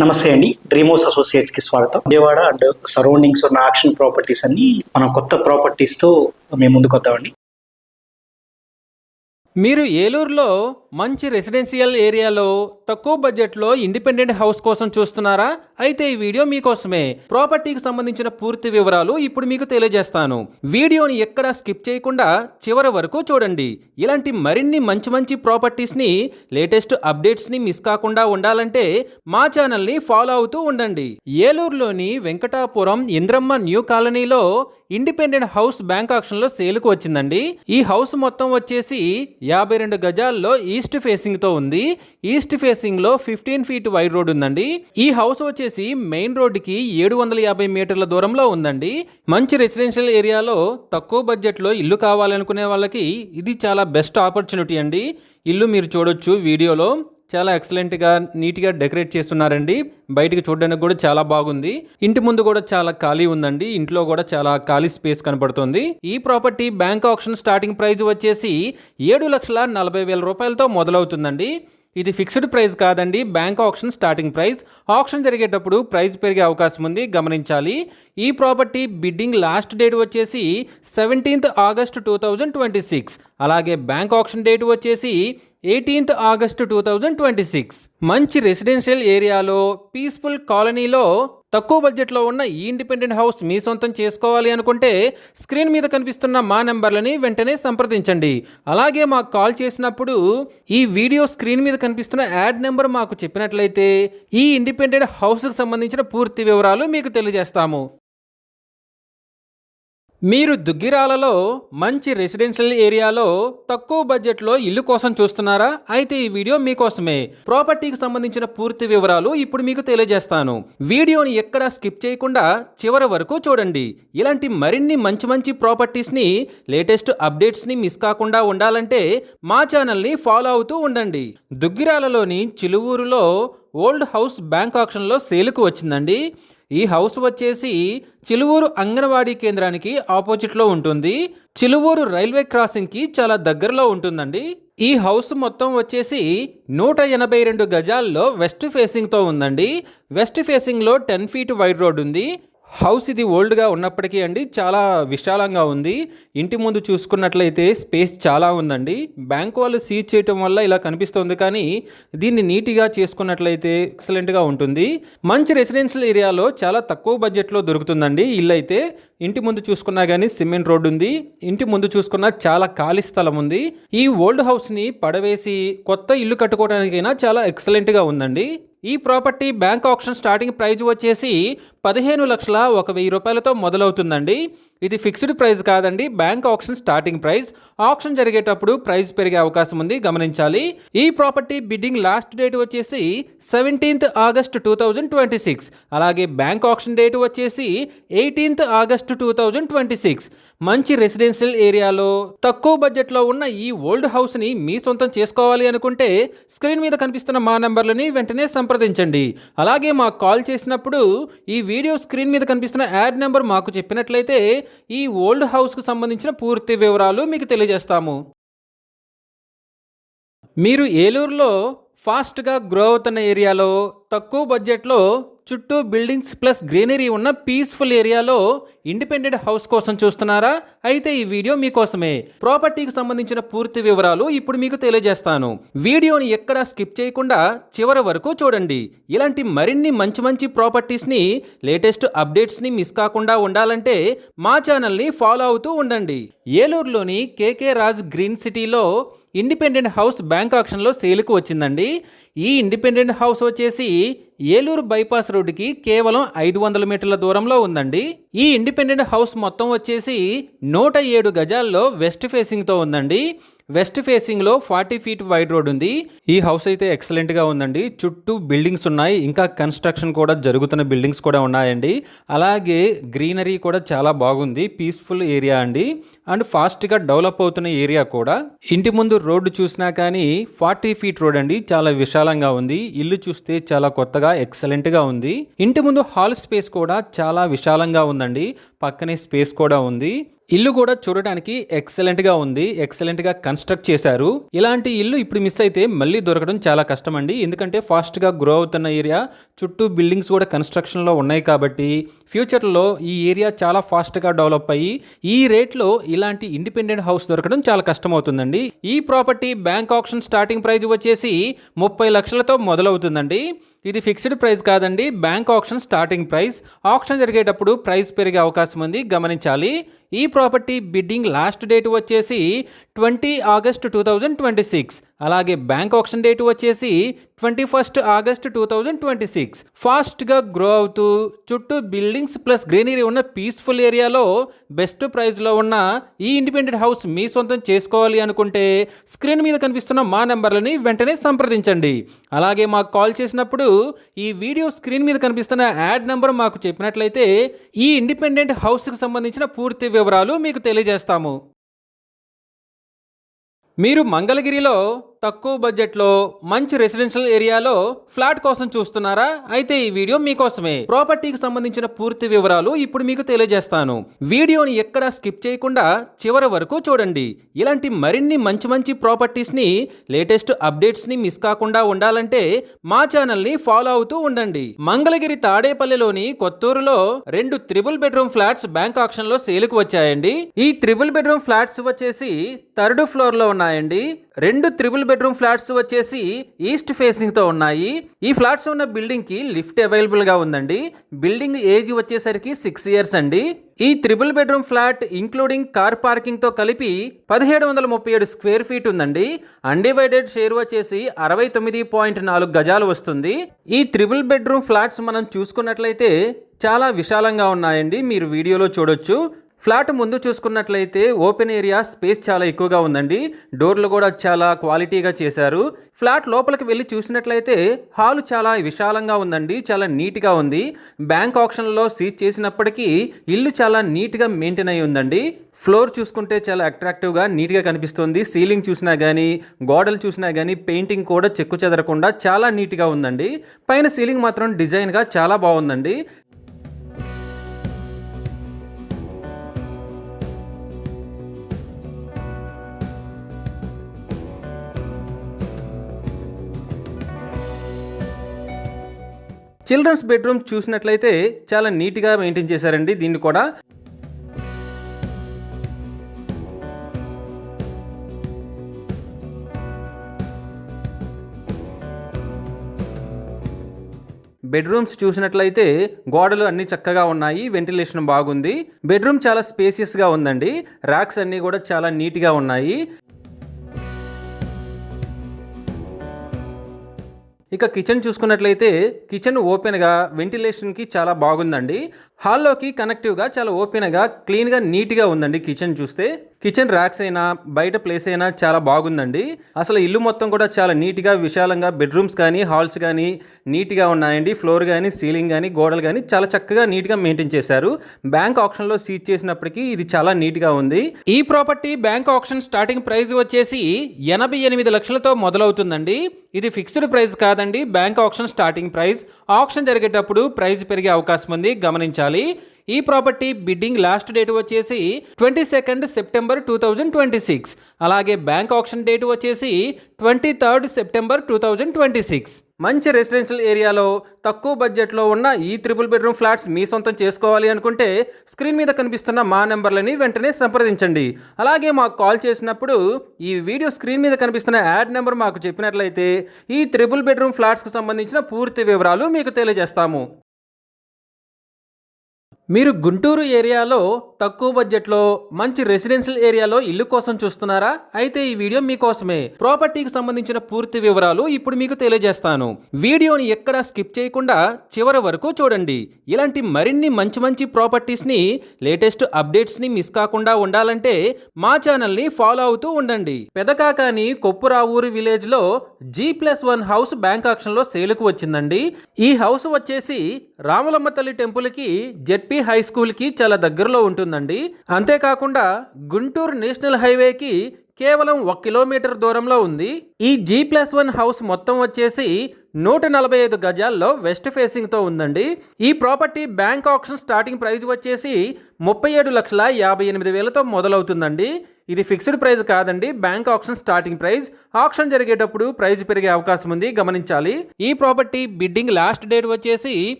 నమస్తే అండి. డ్రీమోస్ అసోసియేట్స్ కి స్వాగతం. విజయవాడ అండ్ సరౌండింగ్స్ ఉన్న ఆక్షన్ ప్రాపర్టీస్ అన్ని మనం కొత్త ప్రాపర్టీస్ తో మేము ముందుకు వద్దామండి. మీరు ఏలూరులో మంచి రెసిడెన్షియల్ ఏరియాలో తక్కువ బడ్జెట్లో ఇండిపెండెంట్ హౌస్ కోసం చూస్తున్నారా? అయితే ఈ వీడియో మీకోసమే. ప్రాపర్టీకి సంబంధించిన పూర్తి వివరాలు ఇప్పుడు మీకు తెలియజేస్తాను. వీడియోని ఎక్కడా స్కిప్ చేయకుండా చివరి వరకు చూడండి. ఇలాంటి మరిన్ని మంచి ప్రాపర్టీస్ని, లేటెస్ట్ అప్డేట్స్ని మిస్ కాకుండా ఉండాలంటే మా ఛానల్ని ఫాలో అవుతూ ఉండండి. ఏలూరులోని వెంకటాపురం ఇంద్రమ్మ న్యూ కాలనీలో ఇండిపెండెంట్ హౌస్ బ్యాంక్ ఆక్షన్లో సేల్కు వచ్చిందండి. ఈ హౌస్ మొత్తం వచ్చేసి 52 గజాల్లో ఈస్ట్ ఫేసింగ్ తో ఉంది. ఈస్ట్ ఫేసింగ్ లో 15 ఫీట్ వైడ్ రోడ్ ఉందండి. ఈ హౌస్ వచ్చేసి మెయిన్ రోడ్ కి 750 మీటర్ల దూరంలో ఉందండి. మంచి రెసిడెన్షియల్ ఏరియాలో తక్కువ బడ్జెట్ లో ఇల్లు కావాలనుకునే వాళ్ళకి ఇది చాలా బెస్ట్ ఆపర్చునిటీ అండి. ఇల్లు మీరు చూడొచ్చు వీడియోలో. చాలా ఎక్సలెంట్గా నీట్గా డెకరేట్ చేస్తున్నారండి. బయటికి చూడడానికి కూడా చాలా బాగుంది. ఇంటి ముందు కూడా చాలా ఖాళీ ఉందండి. ఇంట్లో కూడా చాలా ఖాళీ స్పేస్ కనపడుతుంది. ఈ property bank auction starting price వచ్చేసి 7,40,000 రూపాయలతో మొదలవుతుందండి. ఇది ఫిక్స్డ్ ప్రైస్ కాదండి, bank auction starting price. Auction జరిగేటప్పుడు ప్రైస్ పెరిగే అవకాశం ఉంది, గమనించాలి. ఈ ప్రాపర్టీ బిడ్డింగ్ లాస్ట్ డేట్ వచ్చేసి 17th ఆగస్ట్ 2026. అలాగే బ్యాంక్ ఆక్షన్ డేట్ వచ్చేసి 18th ఆగస్ట్ 2026. మంచి రెసిడెన్షియల్ ఏరియాలో పీస్ఫుల్ కాలనీలో తక్కువ బడ్జెట్లో ఉన్న ఈ ఇండిపెండెంట్ హౌస్ మీ సొంతం చేసుకోవాలి అనుకుంటే స్క్రీన్ మీద కనిపిస్తున్న మా నెంబర్లని వెంటనే సంప్రదించండి. అలాగే మాకు కాల్ చేసినప్పుడు ఈ వీడియో స్క్రీన్ మీద కనిపిస్తున్న యాడ్ నెంబర్ మాకు చెప్పినట్లయితే ఈ ఇండిపెండెంట్ హౌస్కి సంబంధించిన పూర్తి వివరాలు మీకు తెలియజేస్తాము. మీరు దుగ్గిరాలలో మంచి రెసిడెన్షియల్ ఏరియాలో తక్కువ బడ్జెట్లో ఇల్లు కోసం చూస్తున్నారా? అయితే ఈ వీడియో మీకోసమే. ప్రాపర్టీకి సంబంధించిన పూర్తి వివరాలు ఇప్పుడు మీకు తెలియజేస్తాను. వీడియోని ఎక్కడా స్కిప్ చేయకుండా చివరి వరకు చూడండి. ఇలాంటి మరిన్ని మంచి ప్రాపర్టీస్ని, లేటెస్ట్ అప్డేట్స్ని మిస్ కాకుండా ఉండాలంటే మా ఛానల్ని ఫాలో అవుతూ ఉండండి. దుగ్గిరాలలోని చిలువూరులో ఓల్డ్ హౌస్ బ్యాంక్ ఆక్షన్లో సేలుకు వచ్చిందండి. ఈ హౌస్ వచ్చేసి చిలువూరు అంగన్వాడీ కేంద్రానికి ఆపోజిట్లో ఉంటుంది. చిలువూరు రైల్వే క్రాసింగ్కి చాలా దగ్గరలో ఉంటుందండి. ఈ హౌస్ మొత్తం వచ్చేసి 182 గజాల్లో వెస్ట్ ఫేసింగ్తో ఉందండి. వెస్ట్ ఫేసింగ్లో 10 ఫీట్ వైడ్ రోడ్ ఉంది. హౌస్ ఇది ఓల్డ్గా ఉన్నప్పటికీ అండి చాలా విశాలంగా ఉంది. ఇంటి ముందు చూసుకున్నట్లయితే స్పేస్ చాలా ఉందండి. బ్యాంక్ వాళ్ళు సీజ్ చేయటం వల్ల ఇలా కనిపిస్తుంది, కానీ దీన్ని నీట్గా చేసుకున్నట్లయితే ఎక్సలెంట్గా ఉంటుంది. మంచి రెసిడెన్షియల్ ఏరియాలో చాలా తక్కువ బడ్జెట్లో దొరుకుతుందండి ఇల్లు అయితే. ఇంటి ముందు చూసుకున్నా కానీ సిమెంట్ రోడ్ ఉంది. ఇంటి ముందు చూసుకున్నా చాలా ఖాళీ స్థలం ఉంది. ఈ ఓల్డ్ హౌస్ని పడవేసి కొత్త ఇల్లు కట్టుకోవడానికైనా చాలా ఎక్సలెంట్గా ఉందండి. ఈ property bank auction starting price వచ్చేసి 15,01,000 రూపాయలతో మొదలవుతుందండి. ఇది ఫిక్స్డ్ ప్రైస్ కాదండి, bank auction starting price. Auction జరిగేటప్పుడు ప్రైస్ పెరిగే అవకాశం ఉంది, గమనించాలి. ఈ ప్రాపర్టీ బిడ్డింగ్ లాస్ట్ డేట్ వచ్చేసి 17th ఆగస్ట్ 2026. అలాగే బ్యాంక్ ఆక్షన్ డేట్ వచ్చేసి 18th ఆగస్ట్ 2026. మంచి రెసిడెన్షియల్ ఏరియాలో తక్కువ బడ్జెట్లో ఉన్న ఈ ఓల్డ్ హౌస్ని మీ సొంతం చేసుకోవాలి అనుకుంటే స్క్రీన్ మీద కనిపిస్తున్న మా నెంబర్లని వెంటనే సంప్రదించండి. అలాగే మాకు కాల్ చేసినప్పుడు ఈ వీడియో స్క్రీన్ మీద కనిపిస్తున్న యాడ్ నెంబర్ మాకు చెప్పినట్లయితే ఈ ఓల్డ్ హౌస్కు సంబంధించిన పూర్తి వివరాలు మీకు తెలియజేస్తాము. మీరు ఏలూరులో ఫాస్ట్గా గ్రో అవుతున్న ఏరియాలో తక్కువ బడ్జెట్లో చుట్టూ బిల్డింగ్స్ ప్లస్ గ్రీనరీ ఉన్న పీస్ఫుల్ ఏరియాలో ఇండిపెండెంట్ హౌస్ కోసం చూస్తున్నారా? అయితే ఈ వీడియో మీకోసమే. ప్రాపర్టీకి సంబంధించిన పూర్తి వివరాలు ఇప్పుడు మీకు తెలియజేస్తాను. వీడియోని ఎక్కడా స్కిప్ చేయకుండా చివరి వరకు చూడండి. ఇలాంటి మరిన్ని మంచి ప్రాపర్టీస్ని, లేటెస్ట్ అప్డేట్స్ని మిస్ కాకుండా ఉండాలంటే మా ఛానల్ని ఫాలో అవుతూ ఉండండి. ఏలూరులోని కేకే రాజ్ గ్రీన్ సిటీలో ఇండిపెండెంట్ హౌస్ బ్యాంక్ ఆక్షన్లో సేల్కు వచ్చిందండి. ఈ ఇండిపెండెంట్ హౌస్ వచ్చేసి ఏలూరు బైపాస్ రోడ్డుకి కేవలం 500 మీటర్ల దూరంలో ఉందండి. ఈ ఇండిపెండెంట్ హౌస్ మొత్తం వచ్చేసి 107 గజాల్లో వెస్ట్ ఫేసింగ్తో ఉందండి. వెస్ట్ ఫేసింగ్లో 40 ఫీట్ వైడ్ రోడ్ ఉంది. ఈ హౌస్ అయితే ఎక్సలెంట్గా ఉందండి. చుట్టూ బిల్డింగ్స్ ఉన్నాయి, ఇంకా కన్స్ట్రక్షన్ కూడా జరుగుతున్న బిల్డింగ్స్ కూడా ఉన్నాయండి. అలాగే గ్రీనరీ కూడా చాలా బాగుంది. పీస్ఫుల్ ఏరియా అండి, అండ్ ఫాస్ట్గా డెవలప్ అవుతున్న ఏరియా కూడా. ఇంటి ముందు రోడ్డు చూసినా కానీ 40 ఫీట్ రోడ్ అండి, చాలా విశాలంగా ఉంది. ఇల్లు చూస్తే చాలా కొత్తగా ఎక్సలెంట్గా ఉంది. ఇంటి ముందు హాల్ స్పేస్ కూడా చాలా విశాలంగా ఉందండి. పక్కనే స్పేస్ కూడా ఉంది. ఇల్లు కూడా చూడడానికి ఎక్సలెంట్గా ఉంది, ఎక్సలెంట్గా కన్స్ట్రక్ట్ చేశారు. ఇలాంటి ఇల్లు ఇప్పుడు మిస్ అయితే మళ్ళీ దొరకడం చాలా కష్టం అండి. ఎందుకంటే ఫాస్ట్గా గ్రో అవుతున్న ఏరియా, చుట్టూ బిల్డింగ్స్ కూడా కన్స్ట్రక్షన్లో ఉన్నాయి కాబట్టి ఫ్యూచర్లో ఈ ఏరియా చాలా ఫాస్ట్గా డెవలప్ అయ్యి ఈ రేట్లో ఇలాంటి ఇండిపెండెంట్ హౌస్ దొరకడం చాలా కష్టం అవుతుందండి. ఈ property bank auction starting price వచ్చేసి 30 లక్షలతో మొదలవుతుందండి. ఇది ఫిక్స్డ్ ప్రైస్ కాదండి, bank auction starting price. Auction జరిగేటప్పుడు ప్రైస్ పెరిగే అవకాశం ఉంది, గమనించాలి. ఈ ప్రాపర్టీ బిడ్డింగ్ లాస్ట్ డేట్ వచ్చేసి 20 ఆగస్ట్ 2026. అలాగే బ్యాంక్ ఆక్షన్ డేట్ వచ్చేసి 21 ఆగస్ట్ 2026. ఫాస్ట్గా గ్రో అవుతూ చుట్టూ బిల్డింగ్స్ ప్లస్ గ్రీనరీ ఉన్న పీస్ఫుల్ ఏరియాలో బెస్ట్ ప్రైస్లో ఉన్న ఈ ఇండిపెండెంట్ హౌస్ మీ సొంతం చేసుకోవాలి అనుకుంటే స్క్రీన్ మీద కనిపిస్తున్న మా నెంబర్లని వెంటనే సంప్రదించండి. అలాగే మాకు కాల్ చేసినప్పుడు ఈ వీడియో స్క్రీన్ మీద కనిపిస్తున్న యాడ్ నెంబర్ మాకు చెప్పినట్లయితే ఈ ఇండిపెండెంట్ హౌస్కి సంబంధించిన పూర్తి వివరాలు మీకు తెలియజేస్తాము. మీరు మంగళగిరిలో తక్కువ బడ్జెట్లో మంచి రెసిడెన్షియల్ ఏరియాలో ఫ్లాట్ కోసం చూస్తున్నారా? అయితే ఈ వీడియో మీకోసమే. ప్రాపర్టీకి సంబంధించిన పూర్తి వివరాలు ఇప్పుడు మీకు తెలియజేస్తాను. వీడియోని ఎక్కడా స్కిప్ చేయకుండా చివరి వరకు చూడండి. ఇలాంటి మరిన్ని మంచి మంచి ప్రాపర్టీస్ని, లేటెస్ట్ అప్డేట్స్ని మిస్ కాకుండా ఉండాలంటే మా ఛానల్ని ఫాలో అవుతూ ఉండండి. మంగళగిరి తాడేపల్లిలోని కొత్తూరులో 2 త్రిబుల్ బెడ్రూమ్ ఫ్లాట్స్ బ్యాంక్ ఆక్షన్లో సేల్కు వచ్చాయండి. ఈ త్రిబుల్ బెడ్రూమ్ ఫ్లాట్స్ వచ్చేసి 3rd ఫ్లోర్లో ఉన్నాయండి. 2 త్రిబుల్ బెడ్రూమ్ ఫ్లాట్స్ వచ్చేసి ఈస్ట్ ఫేసింగ్ తో ఉన్నాయి. ఈ ఫ్లాట్స్ ఉన్న బిల్డింగ్ కి లిఫ్ట్ అవైలబుల్ గా ఉందండి. బిల్డింగ్ ఏజ్ వచ్చేసరికి 6 ఇయర్స్ అండి. ఈ triple bedroom flat including car parking తో కలిపి 1737 స్క్వేర్ ఫీట్ ఉందండి. అన్డివైడెడ్ షేర్ వచ్చేసి 69.4 గజాలు వస్తుంది. ఈ త్రిబుల్ బెడ్రూమ్ ఫ్లాట్స్ మనం చూసుకున్నట్లయితే చాలా విశాలంగా ఉన్నాయండి, మీరు వీడియోలో చూడొచ్చు. ఫ్లాట్ ముందు చూసుకున్నట్లయితే ఓపెన్ ఏరియా స్పేస్ చాలా ఎక్కువగా ఉందండి. డోర్లు కూడా చాలా క్వాలిటీగా చేశారు. ఫ్లాట్ లోపలికి వెళ్ళి చూసినట్లయితే హాల్ చాలా విశాలంగా ఉందండి, చాలా నీట్గా ఉంది. బ్యాంక్ ఆక్షన్లో సీజ్ చేసినప్పటికీ ఇల్లు చాలా నీట్గా మెయింటైన్ అయి ఉందండి. ఫ్లోర్ చూసుకుంటే చాలా అట్రాక్టివ్గా నీట్గా కనిపిస్తుంది. సీలింగ్ చూసినా కానీ, గోడలు చూసినా కానీ పెయింటింగ్ కూడా చెక్కు చెదరకుండా చాలా నీట్గా ఉందండి. పైన సీలింగ్ మాత్రం డిజైన్గా చాలా బాగుందండి. చిల్డ్రన్స్ బెడ్రూమ్ చూసినట్లయితే చాలా నీట్గా మెయింటైన్ చేశారండి దీన్ని కూడా. బెడ్రూమ్స్ చూసినట్లయితే గోడలు అన్ని చక్కగా ఉన్నాయి, వెంటిలేషన్ బాగుంది. బెడ్రూమ్ చాలా స్పేసియస్గా ఉందండి. ర్యాక్స్ అన్నీ కూడా చాలా నీట్గా ఉన్నాయి. ఇక కిచెన్ చూసుకున్నట్లయితే కిచెన్ ఓపెన్గా వెంటిలేషన్కి చాలా బాగుందండి. హాల్లోకి కనెక్టివ్గా చాలా ఓపెన్గా క్లీన్గా నీట్గా ఉందండి. కిచెన్ చూస్తే కిచెన్ ర్యాక్స్ అయినా బయట ప్లేస్ అయినా చాలా బాగుందండి. అసలు ఇల్లు మొత్తం కూడా చాలా నీట్గా విశాలంగా బెడ్రూమ్స్ కానీ హాల్స్ కానీ నీట్గా ఉన్నాయండి. ఫ్లోర్ కానీ సీలింగ్ కానీ గోడలు కానీ చాలా చక్కగా నీట్గా మెయింటైన్ చేశారు. బ్యాంక్ ఆక్షన్లో సీజ్ చేసినప్పటికీ ఇది చాలా నీట్గా ఉంది. ఈ property bank auction starting price వచ్చేసి 88 లక్షలతో మొదలవుతుందండి. ఇది ఫిక్స్డ్ ప్రైస్ కాదండి, bank auction starting price. Auction జరిగేటప్పుడు ప్రైస్ పెరిగే అవకాశం ఉంది, గమనించాలి. ఈ ప్రాపర్టీ బిడ్డింగ్ లాస్ట్ డేట్ వచ్చేసి 22 సెప్టెంబర్ 2026. అలాగే బ్యాంక్ ఆక్షన్ డేట్ వచ్చేసి 23 సెప్టెంబర్ 2026. మంచి రెసిడెన్షియల్ ఏరియాలో తక్కువ బడ్జెట్లో ఉన్న ఈ త్రిబుల్ బెడ్రూమ్ ఫ్లాట్స్ మీ సొంతం చేసుకోవాలి అనుకుంటే స్క్రీన్ మీద కనిపిస్తున్న మా నెంబర్లని వెంటనే సంప్రదించండి. అలాగే మాకు కాల్ చేసినప్పుడు ఈ వీడియో స్క్రీన్ మీద కనిపిస్తున్న యాడ్ నెంబర్ మాకు చెప్పినట్లయితే ఈ త్రిబుల్ బెడ్రూమ్ ఫ్లాట్స్కి సంబంధించిన పూర్తి వివరాలు మీకు తెలియజేస్తాము. మీరు గుంటూరు ఏరియాలో తక్కువ బడ్జెట్లో మంచి రెసిడెన్షియల్ ఏరియాలో ఇల్లు కోసం చూస్తున్నారా? అయితే ఈ వీడియో మీకోసమే. ప్రాపర్టీకి సంబంధించిన పూర్తి వివరాలు ఇప్పుడు మీకు తెలియజేస్తాను. వీడియోని ఎక్కడా స్కిప్ చేయకుండా చివరి వరకు చూడండి. ఇలాంటి మరిన్ని మంచి మంచి ప్రాపర్టీస్ని, లేటెస్ట్ అప్డేట్స్ని మిస్ కాకుండా ఉండాలంటే మా ఛానల్ని ఫాలో అవుతూ ఉండండి. పెదకాకాని కొప్పురావూరు విలేజ్లో G+1 హౌస్ బ్యాంక్ ఆక్షన్లో సేలుకు వచ్చిందండి. ఈ హౌస్ వచ్చేసి రాములమ్మ తల్లి టెంపుల్కి, జెడ్పీ హై స్కూల్కి చాలా దగ్గరలో ఉంటుందండి. అంతేకాకుండా గుంటూరు నేషనల్ హైవేకి కేవలం 1 కిలోమీటర్ దూరంలో ఉంది. ఈ G+1 హౌస్ మొత్తం వచ్చేసి 145 గజాల్లో వెస్ట్ ఫేసింగ్తో ఉందండి. ఈ property bank auction starting price వచ్చేసి 37,58,000తో మొదలవుతుందండి. ఇది ఫిక్స్డ్ ప్రైస్ కాదండి, bank auction starting price. Auction జరిగేటప్పుడు ప్రైస్ పెరిగే అవకాశం ఉంది, గమనించాలి. ఈ ప్రాపర్టీ బిడ్డింగ్ లాస్ట్ డేట్ వచ్చేసి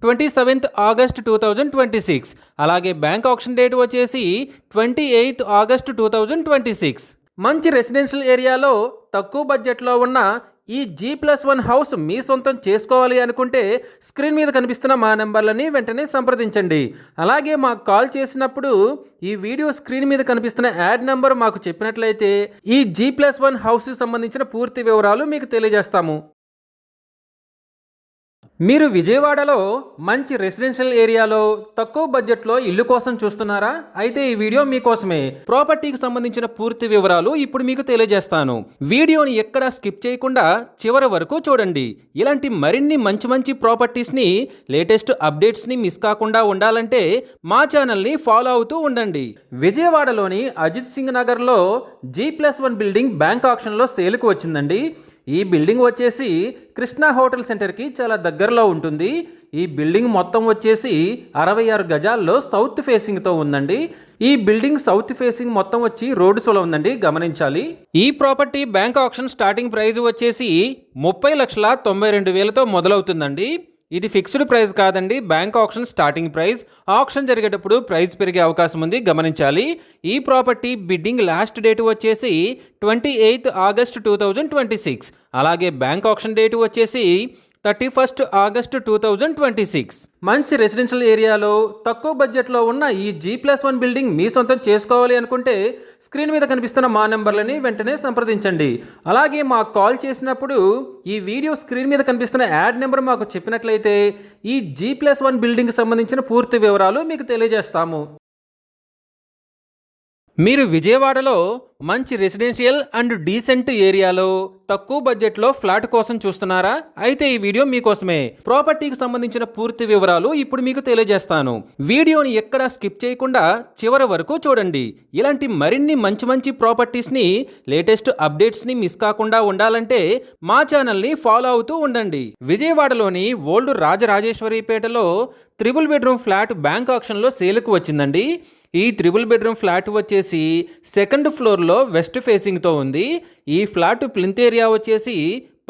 27th August 2026. అలాగే బ్యాంక్ ఆక్షన్ డేట్ వచ్చేసి 28th August 2026. మంచి రెసిడెన్షియల్ ఏరియాలో తక్కువ బడ్జెట్లో ఉన్న ఈ G+1 హౌస్ మీ సొంతం చేసుకోవాలి అనుకుంటే స్క్రీన్ మీద కనిపిస్తున్న మా నెంబర్లని వెంటనే సంప్రదించండి. అలాగే మాకు కాల్ చేసినప్పుడు ఈ వీడియో స్క్రీన్ మీద కనిపిస్తున్న యాడ్ నెంబర్ మాకు చెప్పినట్లయితే ఈ G+1 హౌస్కి సంబంధించిన పూర్తి వివరాలు మీకు తెలియజేస్తాము. మీరు విజయవాడలో మంచి రెసిడెన్షియల్ ఏరియాలో తక్కువ బడ్జెట్లో ఇల్లు కోసం చూస్తున్నారా? అయితే ఈ వీడియో మీకోసమే. ప్రాపర్టీకి సంబంధించిన పూర్తి వివరాలు ఇప్పుడు మీకు తెలియజేస్తాను. వీడియోని ఎక్కడా స్కిప్ చేయకుండా చివరి వరకు చూడండి. ఇలాంటి మరిన్ని మంచి ప్రాపర్టీస్ని, లేటెస్ట్ అప్డేట్స్ని మిస్ కాకుండా ఉండాలంటే మా ఛానల్ని ఫాలో అవుతూ ఉండండి. విజయవాడలోని అజిత్ సింగ్ నగర్లో G+1 బిల్డింగ్ బ్యాంక్ ఆక్షన్లో సేల్కు వచ్చిందండి. ఈ బిల్డింగ్ వచ్చేసి కృష్ణా హోటల్ సెంటర్కి చాలా దగ్గరలో ఉంటుంది. ఈ బిల్డింగ్ మొత్తం వచ్చేసి 66 గజాల్లో సౌత్ ఫేసింగ్తో ఉందండి. ఈ బిల్డింగ్ సౌత్ ఫేసింగ్ మొత్తం వచ్చి రోడ్డులో ఉందండి, గమనించాలి. ఈ property bank auction starting price వచ్చేసి 30,92,000తో మొదలవుతుందండి. ఇది ఫిక్స్డ్ ప్రైస్ కాదండి, bank auction starting price. Auction జరిగేటప్పుడు ప్రైస్ పెరిగే అవకాశం ఉంది, గమనించాలి. ఈ ప్రాపర్టీ బిడ్డింగ్ లాస్ట్ డేట్ వచ్చేసి 28th August 2026. అలాగే బ్యాంక్ ఆక్షన్ డేట్ వచ్చేసి 31st August 2026. మంచి రెసిడెన్షియల్ ఏరియాలో తక్కువ బడ్జెట్లో ఉన్న ఈ G+1 బిల్డింగ్ మీ సొంతం చేసుకోవాలి అనుకుంటే స్క్రీన్ మీద కనిపిస్తున్న మా నెంబర్లని వెంటనే సంప్రదించండి. అలాగే మాకు కాల్ చేసినప్పుడు ఈ వీడియో స్క్రీన్ మీద కనిపిస్తున్న యాడ్ నెంబర్ మాకు చెప్పినట్లయితే ఈ G+1 బిల్డింగ్కి సంబంధించిన పూర్తి వివరాలు మీకు తెలియజేస్తాము. మీరు విజయవాడలో మంచి రెసిడెన్షియల్ అండ్ డీసెంట్ ఏరియాలో తక్కువ బడ్జెట్లో ఫ్లాట్ కోసం చూస్తున్నారా? అయితే ఈ వీడియో మీకోసమే. ప్రాపర్టీకి సంబంధించిన పూర్తి వివరాలు ఇప్పుడు మీకు తెలియజేస్తాను. వీడియోని ఎక్కడా స్కిప్ చేయకుండా చివరి వరకు చూడండి. ఇలాంటి మరిన్ని మంచి ప్రాపర్టీస్ని, లేటెస్ట్ అప్డేట్స్ని మిస్ కాకుండా ఉండాలంటే మా ఛానల్ని ఫాలో అవుతూ ఉండండి. విజయవాడలోని ఓల్డ్ రాజరాజేశ్వరిపేటలో 3 బెడ్రూమ్ ఫ్లాట్ బ్యాంక్ ఆక్షన్లో సేల్కు వచ్చిందండి. ఈ 3 బెడ్రూమ్ ఫ్లాట్ వచ్చేసి 2nd ఫ్లోర్లో వెస్ట్ ఫేసింగ్తో ఉంది. ఈ ఫ్లాట్ ప్లింత్ ఏరియా వచ్చేసి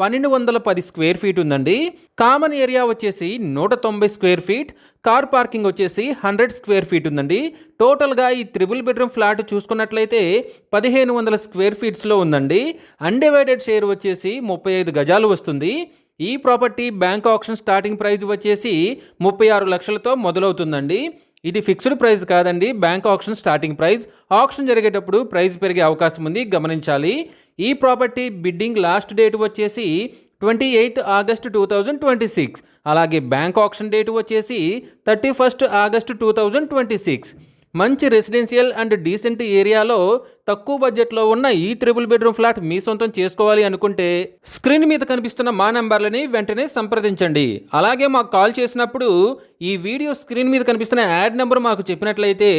1210 స్క్వేర్ ఫీట్ ఉందండి. కామన్ ఏరియా వచ్చేసి 190 స్క్వేర్ ఫీట్, కార్ పార్కింగ్ వచ్చేసి 100 స్క్వేర్ ఫీట్ ఉందండి. టోటల్గా ఈ 3 బెడ్రూమ్ ఫ్లాట్ చూసుకున్నట్లయితే 1500 స్క్వేర్ ఫీట్స్లో ఉందండి. అన్డివైడెడ్ షేర్ వచ్చేసి 35 గజాలు వస్తుంది. ఈ property bank auction starting price వచ్చేసి 36 లక్షలతో మొదలవుతుందండి. ఇది ఫిక్స్డ్ ప్రైస్ కాదండి, bank auction starting price. Auction జరిగేటప్పుడు ప్రైస్ పెరిగే అవకాశం ఉంది, గమనించాలి. ఈ ప్రాపర్టీ బిడ్డింగ్ లాస్ట్ డేట్ వచ్చేసి 28th August 2026. అలాగే బ్యాంక్ ఆక్షన్ డేట్ వచ్చేసి 31st August 2026. మంచి రెసిడెన్షియల్ అండ్ డీసెంట్ ఏరియాలో తక్కువ బడ్జెట్లో ఉన్న ఈ 3 బెడ్రూమ్ ఫ్లాట్ మీ సొంతం చేసుకోవాలి అనుకుంటే స్క్రీన్ మీద కనిపిస్తున్న మా నెంబర్లని వెంటనే సంప్రదించండి. అలాగే మాకు కాల్ చేసినప్పుడు ఈ వీడియో స్క్రీన్ మీద కనిపిస్తున్న యాడ్ నెంబర్ మాకు చెప్పినట్లయితే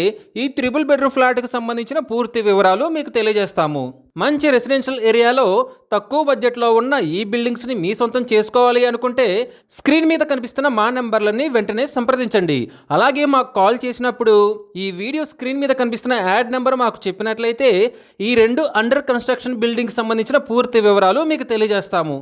ఈ 3 బెడ్రూమ్ ఫ్లాట్కి సంబంధించిన పూర్తి వివరాలు మీకు తెలియజేస్తాము. మంచి రెసిడెన్షియల్ ఏరియాలో తక్కువ బడ్జెట్లో ఉన్న ఈ బిల్డింగ్స్ని మీ సొంతం చేసుకోవాలి అనుకుంటే స్క్రీన్ మీద కనిపిస్తున్న మా నెంబర్లని వెంటనే సంప్రదించండి. అలాగే మాకు కాల్ చేసినప్పుడు ఈ వీడియో స్క్రీన్ మీద కనిపిస్తున్న యాడ్ నెంబర్ మాకు చెప్పినట్లయితే ఈ 2 అండర్ కన్స్ట్రక్షన్ బిల్డింగ్కి సంబంధించిన పూర్తి వివరాలు మీకు తెలియజేస్తాము.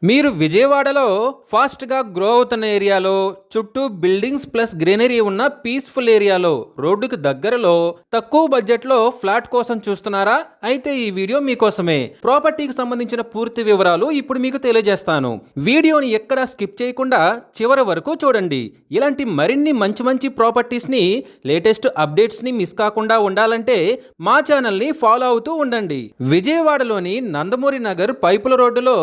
మీరు విజయవాడలో ఫాస్ట్గా గ్రో అవుతున్న ఏరియాలో చుట్టూ బిల్డింగ్స్ ప్లస్ గ్రీనరీ ఉన్న పీస్ఫుల్ ఏరియాలో రోడ్డుకు దగ్గరలో తక్కువ బడ్జెట్లో ఫ్లాట్ కోసం చూస్తున్నారా? అయితే ఈ వీడియో మీకోసమే. ప్రాపర్టీకి సంబంధించిన పూర్తి వివరాలు ఇప్పుడు మీకు తెలియజేస్తాను. వీడియోని ఎక్కడా స్కిప్ చేయకుండా చివరి వరకు చూడండి. ఇలాంటి మరిన్ని మంచి ప్రాపర్టీస్ని, లేటెస్ట్ అప్డేట్స్ని మిస్ కాకుండా ఉండాలంటే మా ఛానల్ని ఫాలో అవుతూ ఉండండి. విజయవాడలోని నందమూరి నగర్ పైపుల రోడ్డులో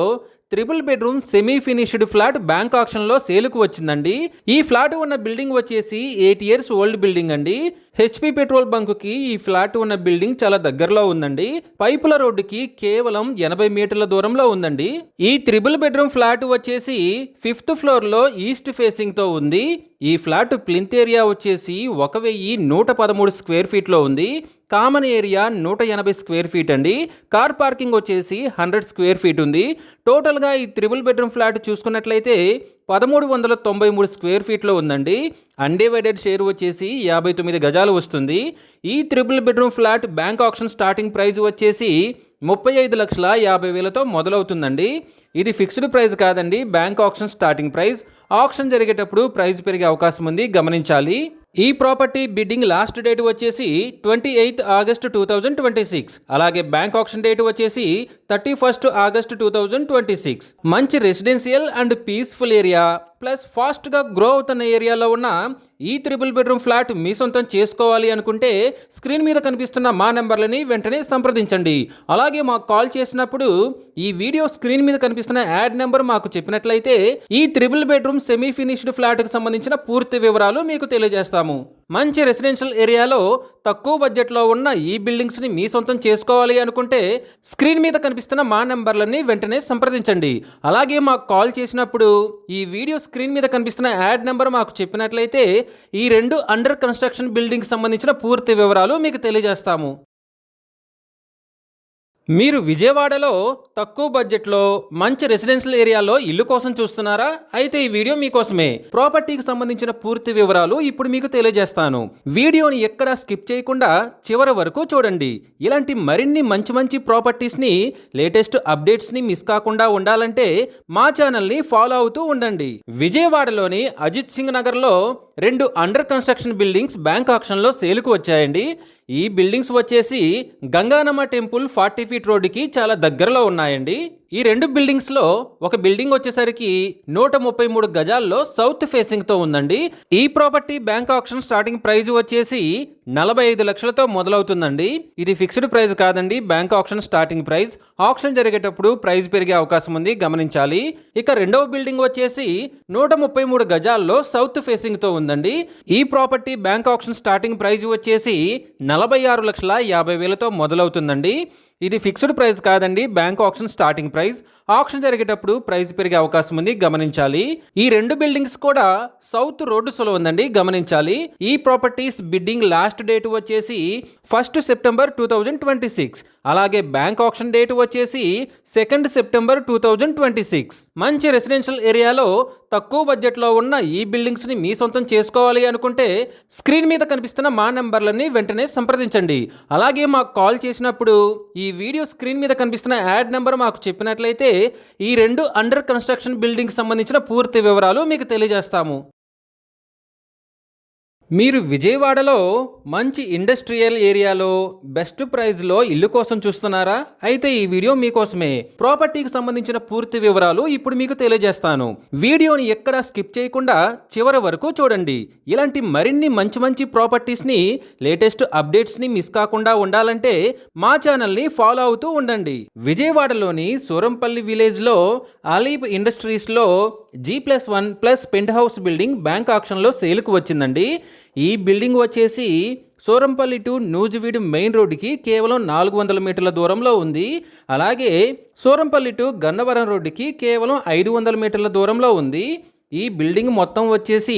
3 bedroom semi finished flat bank ఆక్షన్లో సేల్కు వచ్చిందండి. ఈ ఫ్లాట్ ఉన్న బిల్డింగ్ వచ్చేసి 8 years ఓల్డ్ బిల్డింగ్ అండి. హెచ్పి పెట్రోల్ బంకుకి ఈ ఫ్లాట్ ఉన్న బిల్డింగ్ చాలా దగ్గరలో ఉందండి. పైపుల రోడ్డుకి కేవలం 80 మీటర్ల దూరంలో ఉందండి. ఈ 3 బెడ్రూమ్ ఫ్లాట్ వచ్చేసి 5th ఫ్లోర్లో ఈస్ట్ ఫేసింగ్తో ఉంది. ఈ ఫ్లాట్ ప్లింత్ ఏరియా వచ్చేసి 1113 స్క్వేర్ ఫీట్లో ఉంది. కామన్ ఏరియా 180 స్క్వేర్ ఫీట్ అండి. కార్ పార్కింగ్ వచ్చేసి 100 స్క్వేర్ ఫీట్ ఉంది. టోటల్గా ఈ 3 బెడ్రూమ్ ఫ్లాట్ చూసుకున్నట్లయితే 1393 స్క్వేర్ ఫీట్లో ఉందండి. అన్డివైడెడ్ షేర్ వచ్చేసి 59 గజాలు వస్తుంది. ఈ 3 bedroom flat bank auction starting price వచ్చేసి 35,50,000తో మొదలవుతుందండి. ఇది ఫిక్స్డ్ ప్రైస్ కాదండి, bank auction starting price. Auction జరిగేటప్పుడు ప్రైస్ పెరిగే అవకాశం ఉంది, గమనించాలి. ఈ ప్రాపర్టీ బిడ్డింగ్ లాస్ట్ డేట్ వచ్చేసి 28 ఆగస్టు 2026. అలాగే బ్యాంక్ ఆక్షన్ డేట్ వచ్చేసి 31 ఆగస్టు 2026. మంచి residential and peaceful area plus ఫాస్ట్గా గ్రో అవుతున్న ఏరియాలో ఉన్న ఈ 3 బెడ్రూమ్ ఫ్లాట్ మీ సొంతం చేసుకోవాలి అనుకుంటే స్క్రీన్ మీద కనిపిస్తున్న మా నెంబర్లని వెంటనే సంప్రదించండి. అలాగే మాకు కాల్ చేసినప్పుడు ఈ వీడియో స్క్రీన్ మీద కనిపిస్తున్న యాడ్ నెంబర్ మాకు చెప్పినట్లయితే ఈ 3 బెడ్రూమ్ సెమీ ఫినిష్డ్ ఫ్లాట్కి సంబంధించిన పూర్తి వివరాలు మీకు తెలియజేస్తాము. మంచి రెసిడెన్షియల్ ఏరియాలో తక్కువ బడ్జెట్లో ఉన్న ఈ బిల్డింగ్స్ని మీ సొంతం చేసుకోవాలి అనుకుంటే స్క్రీన్ మీద కనిపిస్తున్న మా నెంబర్లని వెంటనే సంప్రదించండి. అలాగే మాకు కాల్ చేసినప్పుడు ఈ వీడియో స్క్రీన్ మీద కనిపిస్తున్న యాడ్ నెంబర్ మాకు చెప్పినట్లయితే ఈ 2 అండర్ కన్స్ట్రక్షన్ బిల్డింగ్కి సంబంధించిన పూర్తి వివరాలు మీకు తెలియజేస్తాము. మీరు విజయవాడలో తక్కువ బడ్జెట్లో మంచి రెసిడెన్షియల్ ఏరియాలో ఇల్లు కోసం చూస్తున్నారా? అయితే ఈ వీడియో మీకోసమే. ప్రాపర్టీకి సంబంధించిన పూర్తి వివరాలు ఇప్పుడు మీకు తెలియజేస్తాను. వీడియోని ఎక్కడా స్కిప్ చేయకుండా చివరి వరకు చూడండి. ఇలాంటి మరిన్ని మంచి ప్రాపర్టీస్ని, లేటెస్ట్ అప్డేట్స్ని మిస్ కాకుండా ఉండాలంటే మా ఛానల్ని ఫాలో అవుతూ ఉండండి. విజయవాడలోని అజిత్ సింగ్ నగర్లో 2 అండర్ కన్స్ట్రక్షన్ బిల్డింగ్స్ బ్యాంక్ ఆక్షన్లో సేల్కు వచ్చాయండి. ఈ బిల్డింగ్స్ వచ్చేసి గంగానమ్మ టెంపుల్ 40 ఫీట్ రోడ్డుకి చాలా దగ్గరలో ఉన్నాయండి. ఈ 2 బిల్డింగ్స్లో ఒక బిల్డింగ్ వచ్చేసరికి 133 గజాల్లో సౌత్ ఫేసింగ్తో ఉందండి. ఈ property bank auction starting price వచ్చేసి 45 లక్షలతో మొదలవుతుందండి. ఇది ఫిక్స్డ్ ప్రైస్ కాదండి, bank auction starting price. Auction జరిగేటప్పుడు ప్రైస్ పెరిగే అవకాశం ఉంది, గమనించాలి. ఇక రెండవ బిల్డింగ్ వచ్చేసి 133 గజాల్లో సౌత్ ఫేసింగ్తో ఉందండి. ఈ property bank auction starting price వచ్చేసి 46,50,000తో మొదలవుతుందండి. ఇది ఫిక్స్డ్ ప్రైస్ కాదండి, bank auction starting price. Auction జరిగేటప్పుడు ప్రైస్ పెరిగే అవకాశం ఉంది, గమనించాలి. ఈ 2 బిల్డింగ్స్ కూడా సౌత్ రోడ్డు సొలో ఉందండి, గమనించాలి. ఈ ప్రాపర్టీస్ బిడ్డింగ్ లాస్ట్ డేట్ వచ్చేసి 1 సెప్టెంబర్ 2026. అలాగే బ్యాంక్ ఆక్షన్ డేట్ వచ్చేసి 2 సెప్టెంబర్ 2026. మంచి రెసిడెన్షియల్ ఏరియాలో తక్కువ బడ్జెట్లో ఉన్న ఈ బిల్డింగ్స్ని మీ సొంతం చేసుకోవాలి అనుకుంటే స్క్రీన్ మీద కనిపిస్తున్న మా నెంబర్లని వెంటనే సంప్రదించండి. అలాగే మాకు కాల్ చేసినప్పుడు ఈ వీడియో స్క్రీన్ మీద కనిపిస్తున్న యాడ్ నెంబర్ మాకు చెప్పినట్లయితే ఈ 2 అండర్ కన్స్ట్రక్షన్ బిల్డింగ్కి సంబంధించిన పూర్తి వివరాలు మీకు తెలియజేస్తాము. మీరు విజయవాడలో మంచి ఇండస్ట్రియల్ ఏరియాలో బెస్ట్ ప్రైస్లో ఇల్లు కోసం చూస్తున్నారా? అయితే ఈ వీడియో మీకోసమే. ప్రాపర్టీకి సంబంధించిన పూర్తి వివరాలు ఇప్పుడు మీకు తెలియజేస్తాను. వీడియోని ఎక్కడా స్కిప్ చేయకుండా చివరి వరకు చూడండి. ఇలాంటి మరిన్ని మంచి ప్రాపర్టీస్ని, లేటెస్ట్ అప్డేట్స్ని మిస్ కాకుండా ఉండాలంటే మా ఛానల్ని ఫాలో అవుతూ ఉండండి. విజయవాడలోని సూరంపల్లి విలేజ్లో ఆలీప్ ఇండస్ట్రీస్లో G+1+ penthouse building bank ఆక్షన్లో సేల్కు వచ్చిందండి. ఈ బిల్డింగ్ వచ్చేసి సూరంపల్లి టు నూజివీడు మెయిన్ రోడ్డుకి కేవలం 400 మీటర్ల దూరంలో ఉంది. అలాగే సూరంపల్లి టు గన్నవరం రోడ్డుకి కేవలం 500 మీటర్ల దూరంలో ఉంది. ఈ బిల్డింగ్ మొత్తం వచ్చేసి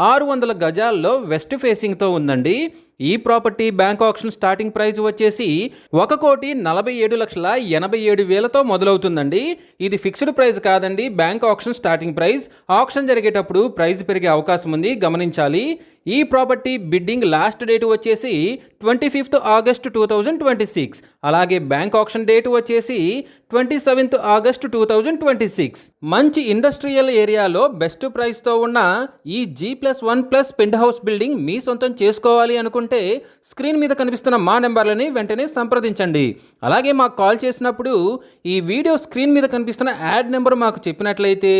600 గజాల్లో వెస్ట్ ఫేసింగ్తో ఉందండి. ఈ property bank auction starting price వచ్చేసి 1,47,87,000తో మొదలవుతుందండి. ఇది ఫిక్స్డ్ ప్రైస్ కాదండి, bank auction starting price. Auction జరిగేటప్పుడు ప్రైస్ పెరిగే అవకాశం ఉంది, గమనించాలి. ఈ ప్రాపర్టీ బిడ్డింగ్ లాస్ట్ డేట్ వచ్చేసి 25 ఆగస్టు 2026. అలాగే బ్యాంక్ ఆక్షన్ డేట్ వచ్చేసి 27 ఆగస్టు 2026. మంచి ఇండస్ట్రియల్ ఏరియాలో బెస్ట్ ప్రైస్తో ఉన్న ఈ G+1+ పెంట్ హౌస్ బిల్డింగ్ మీ సొంతం చేసుకోవాలి అనుకుంటే స్క్రీన్ మీద కనిపిస్తున్న మా నెంబర్లని వెంటనే సంప్రదించండి. అలాగే మాకు కాల్ చేసినప్పుడు ఈ వీడియో స్క్రీన్ మీద కనిపిస్తున్న యాడ్ నెంబర్ మాకు చెప్పినట్లయితే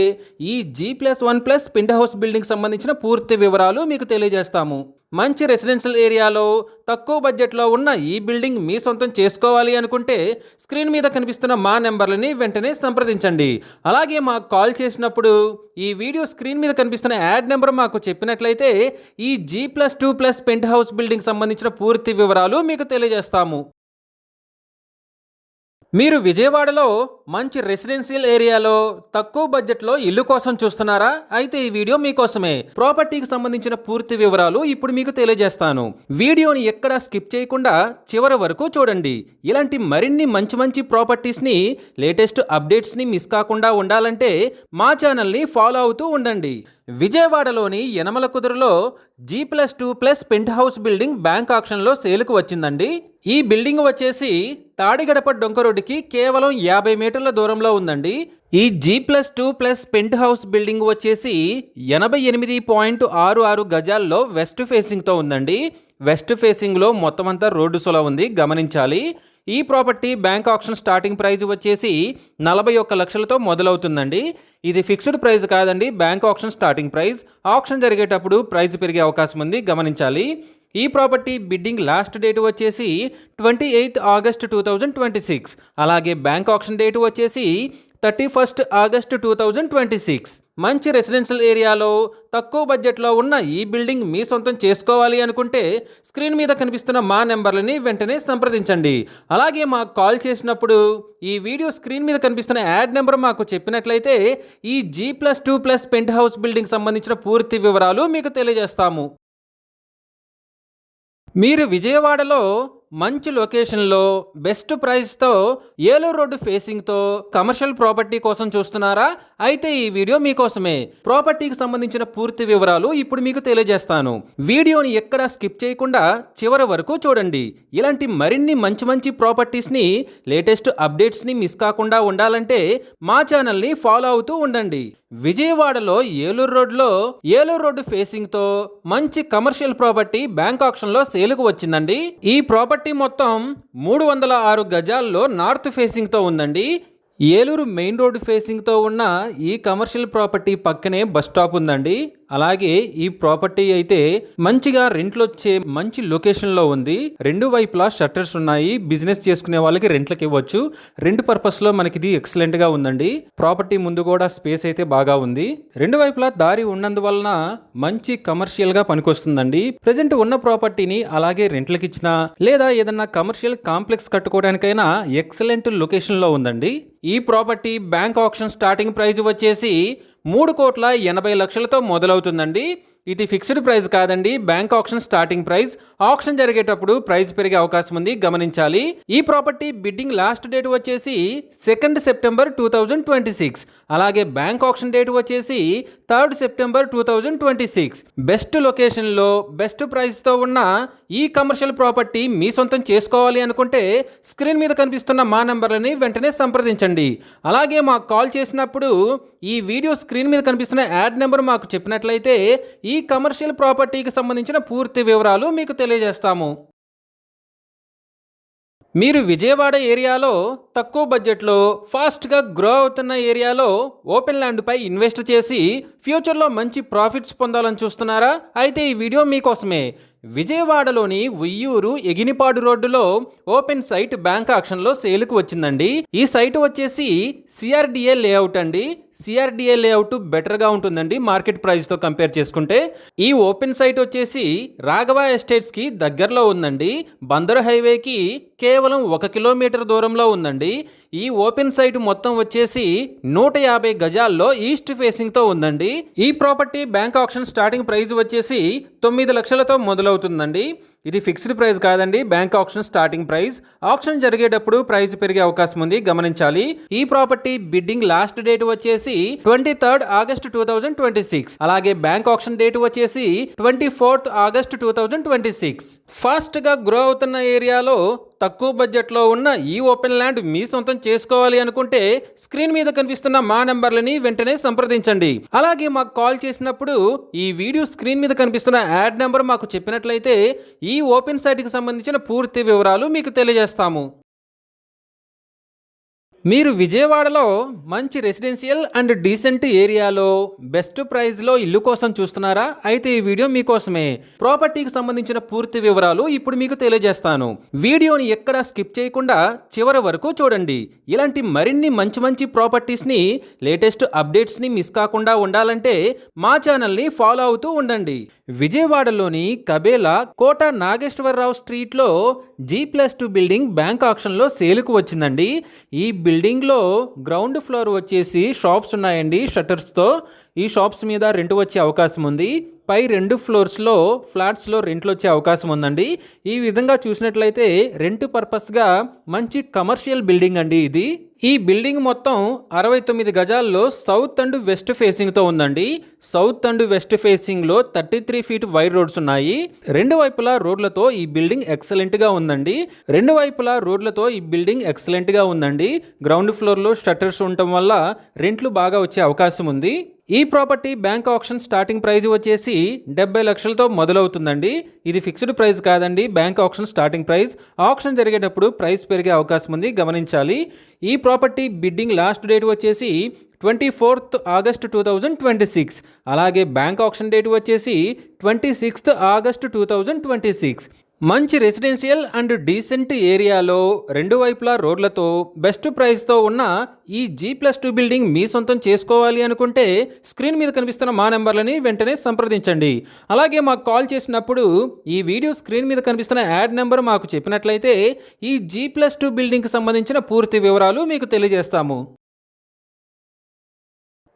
ఈ G+1+ పెంట్ హౌస్ బిల్డింగ్ సంబంధించిన పూర్తి వివరాలు మీకు తెలియజేస్తాము. మంచి రెసిడెన్షియల్ ఏరియాలో తక్కువ బడ్జెట్లో ఉన్న ఈ బిల్డింగ్ మీ సొంతం చేసుకోవాలి అనుకుంటే స్క్రీన్ మీద కనిపిస్తున్న మా నెంబర్లని వెంటనే సంప్రదించండి. అలాగే మాకు కాల్ చేసినప్పుడు ఈ వీడియో స్క్రీన్ మీద కనిపిస్తున్న యాడ్ నెంబర్ మాకు చెప్పినట్లయితే ఈ G+2+ పెంట్ హౌస్ బిల్డింగ్ సంబంధించిన పూర్తి వివరాలు మీకు తెలియజేస్తాము. మీరు విజయవాడలో మంచి రెసిడెన్షియల్ ఏరియాలో తక్కువ బడ్జెట్లో ఇల్లు కోసం చూస్తున్నారా? అయితే ఈ వీడియో మీకోసమే. ప్రాపర్టీకి సంబంధించిన పూర్తి వివరాలు ఇప్పుడు మీకు తెలియజేస్తాను. వీడియోని ఎక్కడా స్కిప్ చేయకుండా చివరి వరకు చూడండి. ఇలాంటి మరిన్ని మంచి ప్రాపర్టీస్ని, లేటెస్ట్ అప్డేట్స్ని మిస్ కాకుండా ఉండాలంటే మా ఛానల్ని ఫాలో అవుతూ ఉండండి. విజయవాడలోని యనమల కుదురులో G+2+ penthouse building bank ఆక్షన్లో సేలుకు వచ్చిందండి. ఈ బిల్డింగ్ వచ్చేసి తాడిగడప డొంక రోడ్డుకి కేవలం 50 మీటర్ల దూరంలో ఉందండి. ఈ G+2+ పెంట్ హౌస్ బిల్డింగ్ వచ్చేసి 88.66 గజాల్లో వెస్ట్ ఫేసింగ్తో ఉందండి. వెస్ట్ ఫేసింగ్లో మొత్తం అంతా రోడ్డు సొల ఉంది, గమనించాలి. ఈ property bank auction starting price వచ్చేసి 41 లక్షలతో మొదలవుతుందండి. ఇది ఫిక్స్డ్ ప్రైస్ కాదండి, bank auction starting price. Auction జరిగేటప్పుడు ప్రైస్ పెరిగే అవకాశం ఉంది, గమనించాలి. ఈ ప్రాపర్టీ బిడ్డింగ్ లాస్ట్ డేట్ వచ్చేసి 28 ఆగస్టు 2026. అలాగే బ్యాంక్ ఆక్షన్ డేట్ వచ్చేసి 31 ఆగస్టు 2026. మంచి రెసిడెన్షియల్ ఏరియాలో తక్కువ బడ్జెట్లో ఉన్న ఈ బిల్డింగ్ మీ సొంతం చేసుకోవాలి అనుకుంటే స్క్రీన్ మీద కనిపిస్తున్న మా నెంబర్లని వెంటనే సంప్రదించండి. అలాగే మాకు కాల్ చేసినప్పుడు ఈ వీడియో స్క్రీన్ మీద కనిపిస్తున్న యాడ్ నెంబర్ మాకు చెప్పినట్లయితే ఈ G+2+ పెంట్ హౌస్ బిల్డింగ్ సంబంధించిన పూర్తి వివరాలు మీకు తెలియజేస్తాము. మీరు విజయవాడలో మంచి లొకేషన్లో బెస్ట్ ప్రైస్తో ఏలూరు రోడ్డు ఫేసింగ్తో కమర్షియల్ ప్రాపర్టీ కోసం చూస్తున్నారా? అయితే ఈ వీడియో మీకోసమే. ప్రాపర్టీకి సంబంధించిన పూర్తి వివరాలు ఇప్పుడు మీకు తెలియజేస్తాను. వీడియోని ఎక్కడా స్కిప్ చేయకుండా చివరి వరకు చూడండి. ఇలాంటి మరిన్ని మంచి ప్రాపర్టీస్ని, లేటెస్ట్ అప్డేట్స్ని మిస్ కాకుండా ఉండాలంటే మా ఛానల్ని ఫాలో అవుతూ ఉండండి. విజయవాడలో ఏలూరు రోడ్డు ఫేసింగ్తో మంచి కమర్షియల్ ప్రాపర్టీ బ్యాంక్ ఆక్షన్లో సేలుకు వచ్చిందండి. ఈ ప్రాపర్టీ మొత్తం 306 గజాల్లో నార్త్ ఫేసింగ్తో ఉందండి. ఏలూరు మెయిన్ రోడ్ ఫేసింగ్తో ఉన్న ఈ కమర్షియల్ ప్రాపర్టీ పక్కనే బస్ స్టాప్ ఉందండి. అలాగే ఈ ప్రాపర్టీ అయితే మంచిగా రెంట్లు వచ్చే మంచి లొకేషన్లో ఉంది. రెండు వైపులా షట్టర్స్ ఉన్నాయి. బిజినెస్ చేసుకునే వాళ్ళకి రెంట్లకి ఇవ్వచ్చు. రెంట్ పర్పస్లో మనకి ఇది ఎక్సలెంట్గా ఉందండి. ప్రాపర్టీ ముందు కూడా స్పేస్ అయితే బాగా ఉంది. రెండు వైపులా దారి ఉన్నందువలన మంచి కమర్షియల్గా పనికొస్తుందండి. ప్రజెంట్ ఉన్న ప్రాపర్టీని అలాగే రెంట్లకి ఇచ్చినా లేదా ఏదన్నా కమర్షియల్ కాంప్లెక్స్ కట్టుకోవడానికైనా ఎక్సలెంట్ లొకేషన్లో ఉందండి. ఈ property bank auction starting price వచ్చేసి 3,80,00,000తో మొదలవుతుందండి. ఇది ఫిక్స్డ్ ప్రైస్ కాదండి, bank auction starting price. Auction జరిగేటప్పుడు ప్రైస్ పెరిగే అవకాశం ఉంది, గమనించాలి. ఈ ప్రాపర్టీ బిడ్డింగ్ లాస్ట్ డేట్ వచ్చేసి 2 సెప్టెంబర్ 2026. అలాగే బ్యాంక్ ఆక్షన్ డేట్ వచ్చేసి 3 సెప్టెంబర్ 2026. బెస్ట్ లొకేషన్లో బెస్ట్ ప్రైస్తో ఉన్న ఈ కమర్షియల్ ప్రాపర్టీ మీ సొంతం చేసుకోవాలి అనుకుంటే స్క్రీన్ మీద కనిపిస్తున్న మా నెంబర్లని వెంటనే సంప్రదించండి. అలాగే మాకు కాల్ చేసినప్పుడు ఈ వీడియో స్క్రీన్ మీద కనిపిస్తున్న యాడ్ నెంబర్ మాకు చెప్పినట్లయితే ఈ కమర్షియల్ ప్రాపర్టీకి సంబంధించిన పూర్తి వివరాలు మీకు తెలియజేస్తాము. మీరు విజయవాడ ఏరియాలో తక్కువ బడ్జెట్లో ఫాస్ట్గా గ్రో అవుతున్న ఏరియాలో ఓపెన్ ల్యాండ్పై ఇన్వెస్ట్ చేసి ఫ్యూచర్లో మంచి ప్రాఫిట్స్ పొందాలని చూస్తున్నారా? అయితే ఈ వీడియో మీకోసమే. విజయవాడలోని ఉయ్యూరు ఎగినిపాడు రోడ్డులో ఓపెన్ సైట్ బ్యాంక్ ఆక్షన్లో సేలుకు వచ్చిందండి. ఈ సైట్ వచ్చేసి CRDA లేఅవుట్ అండి. CRDA లేఅవుట్ బెటర్గా ఉంటుందండి మార్కెట్ ప్రైస్తో కంపేర్ చేసుకుంటే. ఈ ఓపెన్ సైట్ వచ్చేసి రాఘవ ఎస్టేట్స్కి దగ్గరలో ఉందండి. బందరు హైవేకి కేవలం 1 కిలోమీటర్ దూరంలో ఉందండి. ఈ ఓపెన్ సైట్ మొత్తం వచ్చేసి 150 గజాల్లో ఈస్ట్ ఫేసింగ్తో ఉందండి. ఈ property bank auction starting price వచ్చేసి 9 లక్షలతో మొదలవుతుందండి. ఇది ఫిక్స్డ్ ప్రైస్ కాదండి, bank auction starting price. Auction జరిగేటప్పుడు ప్రైస్ పెరిగే అవకాశం ఉంది, గమనించాలి. ఈ ప్రాపర్టీ బిడ్డింగ్ లాస్ట్ డేట్ వచ్చేసి 23 ఆగస్టు 2026. అలాగే బ్యాంక్ ఆక్షన్ డేట్ వచ్చేసి 24 ఆగస్టు 2026. ఫాస్ట్ గా గ్రో అవుతున్న ఏరియాలో తక్కువ బడ్జెట్లో ఉన్న ఈ ఓపెన్ ల్యాండ్ మీ సొంతం చేసుకోవాలి అనుకుంటే స్క్రీన్ మీద కనిపిస్తున్న మా నెంబర్లని వెంటనే సంప్రదించండి. అలాగే మాకు కాల్ చేసినప్పుడు ఈ వీడియో స్క్రీన్ మీద కనిపిస్తున్న యాడ్ నెంబర్ మాకు చెప్పినట్లయితే ఈ ఓపెన్ సైట్కి సంబంధించిన పూర్తి వివరాలు మీకు తెలియజేస్తాము. మీరు విజయవాడలో మంచి రెసిడెన్షియల్ అండ్ డీసెంట్ ఏరియాలో బెస్ట్ ప్రైస్లో ఇల్లు కోసం చూస్తున్నారా? అయితే ఈ వీడియో మీకోసమే. ప్రాపర్టీకి సంబంధించిన పూర్తి వివరాలు ఇప్పుడు మీకు తెలియజేస్తాను. వీడియోని ఎక్కడా స్కిప్ చేయకుండా చివరి వరకు చూడండి. ఇలాంటి మరిన్ని మంచి మంచి ప్రాపర్టీస్ని, లేటెస్ట్ అప్డేట్స్ని మిస్ కాకుండా ఉండాలంటే మా ఛానల్ని ఫాలో అవుతూ ఉండండి. విజయవాడలోని కబేలా కోట నాగేశ్వరరావు స్ట్రీట్లో G+2 బిల్డింగ్ బ్యాంక్ ఆక్షన్లో సేలుకు వచ్చిందండి. ఈ బిల్డింగ్లో గ్రౌండ్ ఫ్లోర్ వచ్చేసి షాప్స్ ఉన్నాయండి షట్టర్స్తో. ఈ షాప్స్ మీద రెంట్ వచ్చే అవకాశం ఉంది. పై 2 ఫ్లోర్స్లో ఫ్లాట్స్లో రెంట్లు వచ్చే అవకాశం ఉందండి. ఈ విధంగా చూసినట్లయితే రెంట్ పర్పస్గా మంచి కమర్షియల్ బిల్డింగ్ అండి ఇది. ఈ బిల్డింగ్ మొత్తం 69 గజాల్లో సౌత్ అండ్ వెస్ట్ ఫేసింగ్తో ఉందండి. సౌత్ అండ్ వెస్ట్ ఫేసింగ్లో 33 ఫీట్ వైడ్ రోడ్స్ ఉన్నాయి. రెండు వైపులా రోడ్లతో ఈ బిల్డింగ్ ఎక్సలెంట్గా ఉందండి. గ్రౌండ్ ఫ్లోర్లో షట్టర్స్ ఉండటం వల్ల రెంట్లు బాగా వచ్చే అవకాశం ఉంది. ఈ property bank auction starting price వచ్చేసి 70 లక్షలతో మొదలవుతుందండి. ఇది ఫిక్స్డ్ ప్రైస్ కాదండి, bank auction starting price. Auction జరిగేటప్పుడు ప్రైస్ పెరిగే అవకాశం ఉంది, గమనించాలి. ఈ ప్రాపర్టీ బిడ్డింగ్ లాస్ట్ డేట్ వచ్చేసి 24th ఆగస్ట్ 2026. అలాగే బ్యాంక్ ఆక్షన్ డేట్ వచ్చేసి 26th ఆగస్ట్ 2026. మంచి రెసిడెన్షియల్ అండ్ డీసెంట్ ఏరియాలో రెండు వైపులా రోడ్లతో బెస్ట్ ప్రైస్తో ఉన్న ఈ G+2 బిల్డింగ్ మీ సొంతం చేసుకోవాలి అనుకుంటే స్క్రీన్ మీద కనిపిస్తున్న మా నెంబర్లని వెంటనే సంప్రదించండి. అలాగే మాకు కాల్ చేసినప్పుడు ఈ వీడియో స్క్రీన్ మీద కనిపిస్తున్న యాడ్ నెంబర్ మాకు చెప్పినట్లయితే ఈ G+2 బిల్డింగ్కి సంబంధించిన పూర్తి వివరాలు మీకు తెలియజేస్తాము.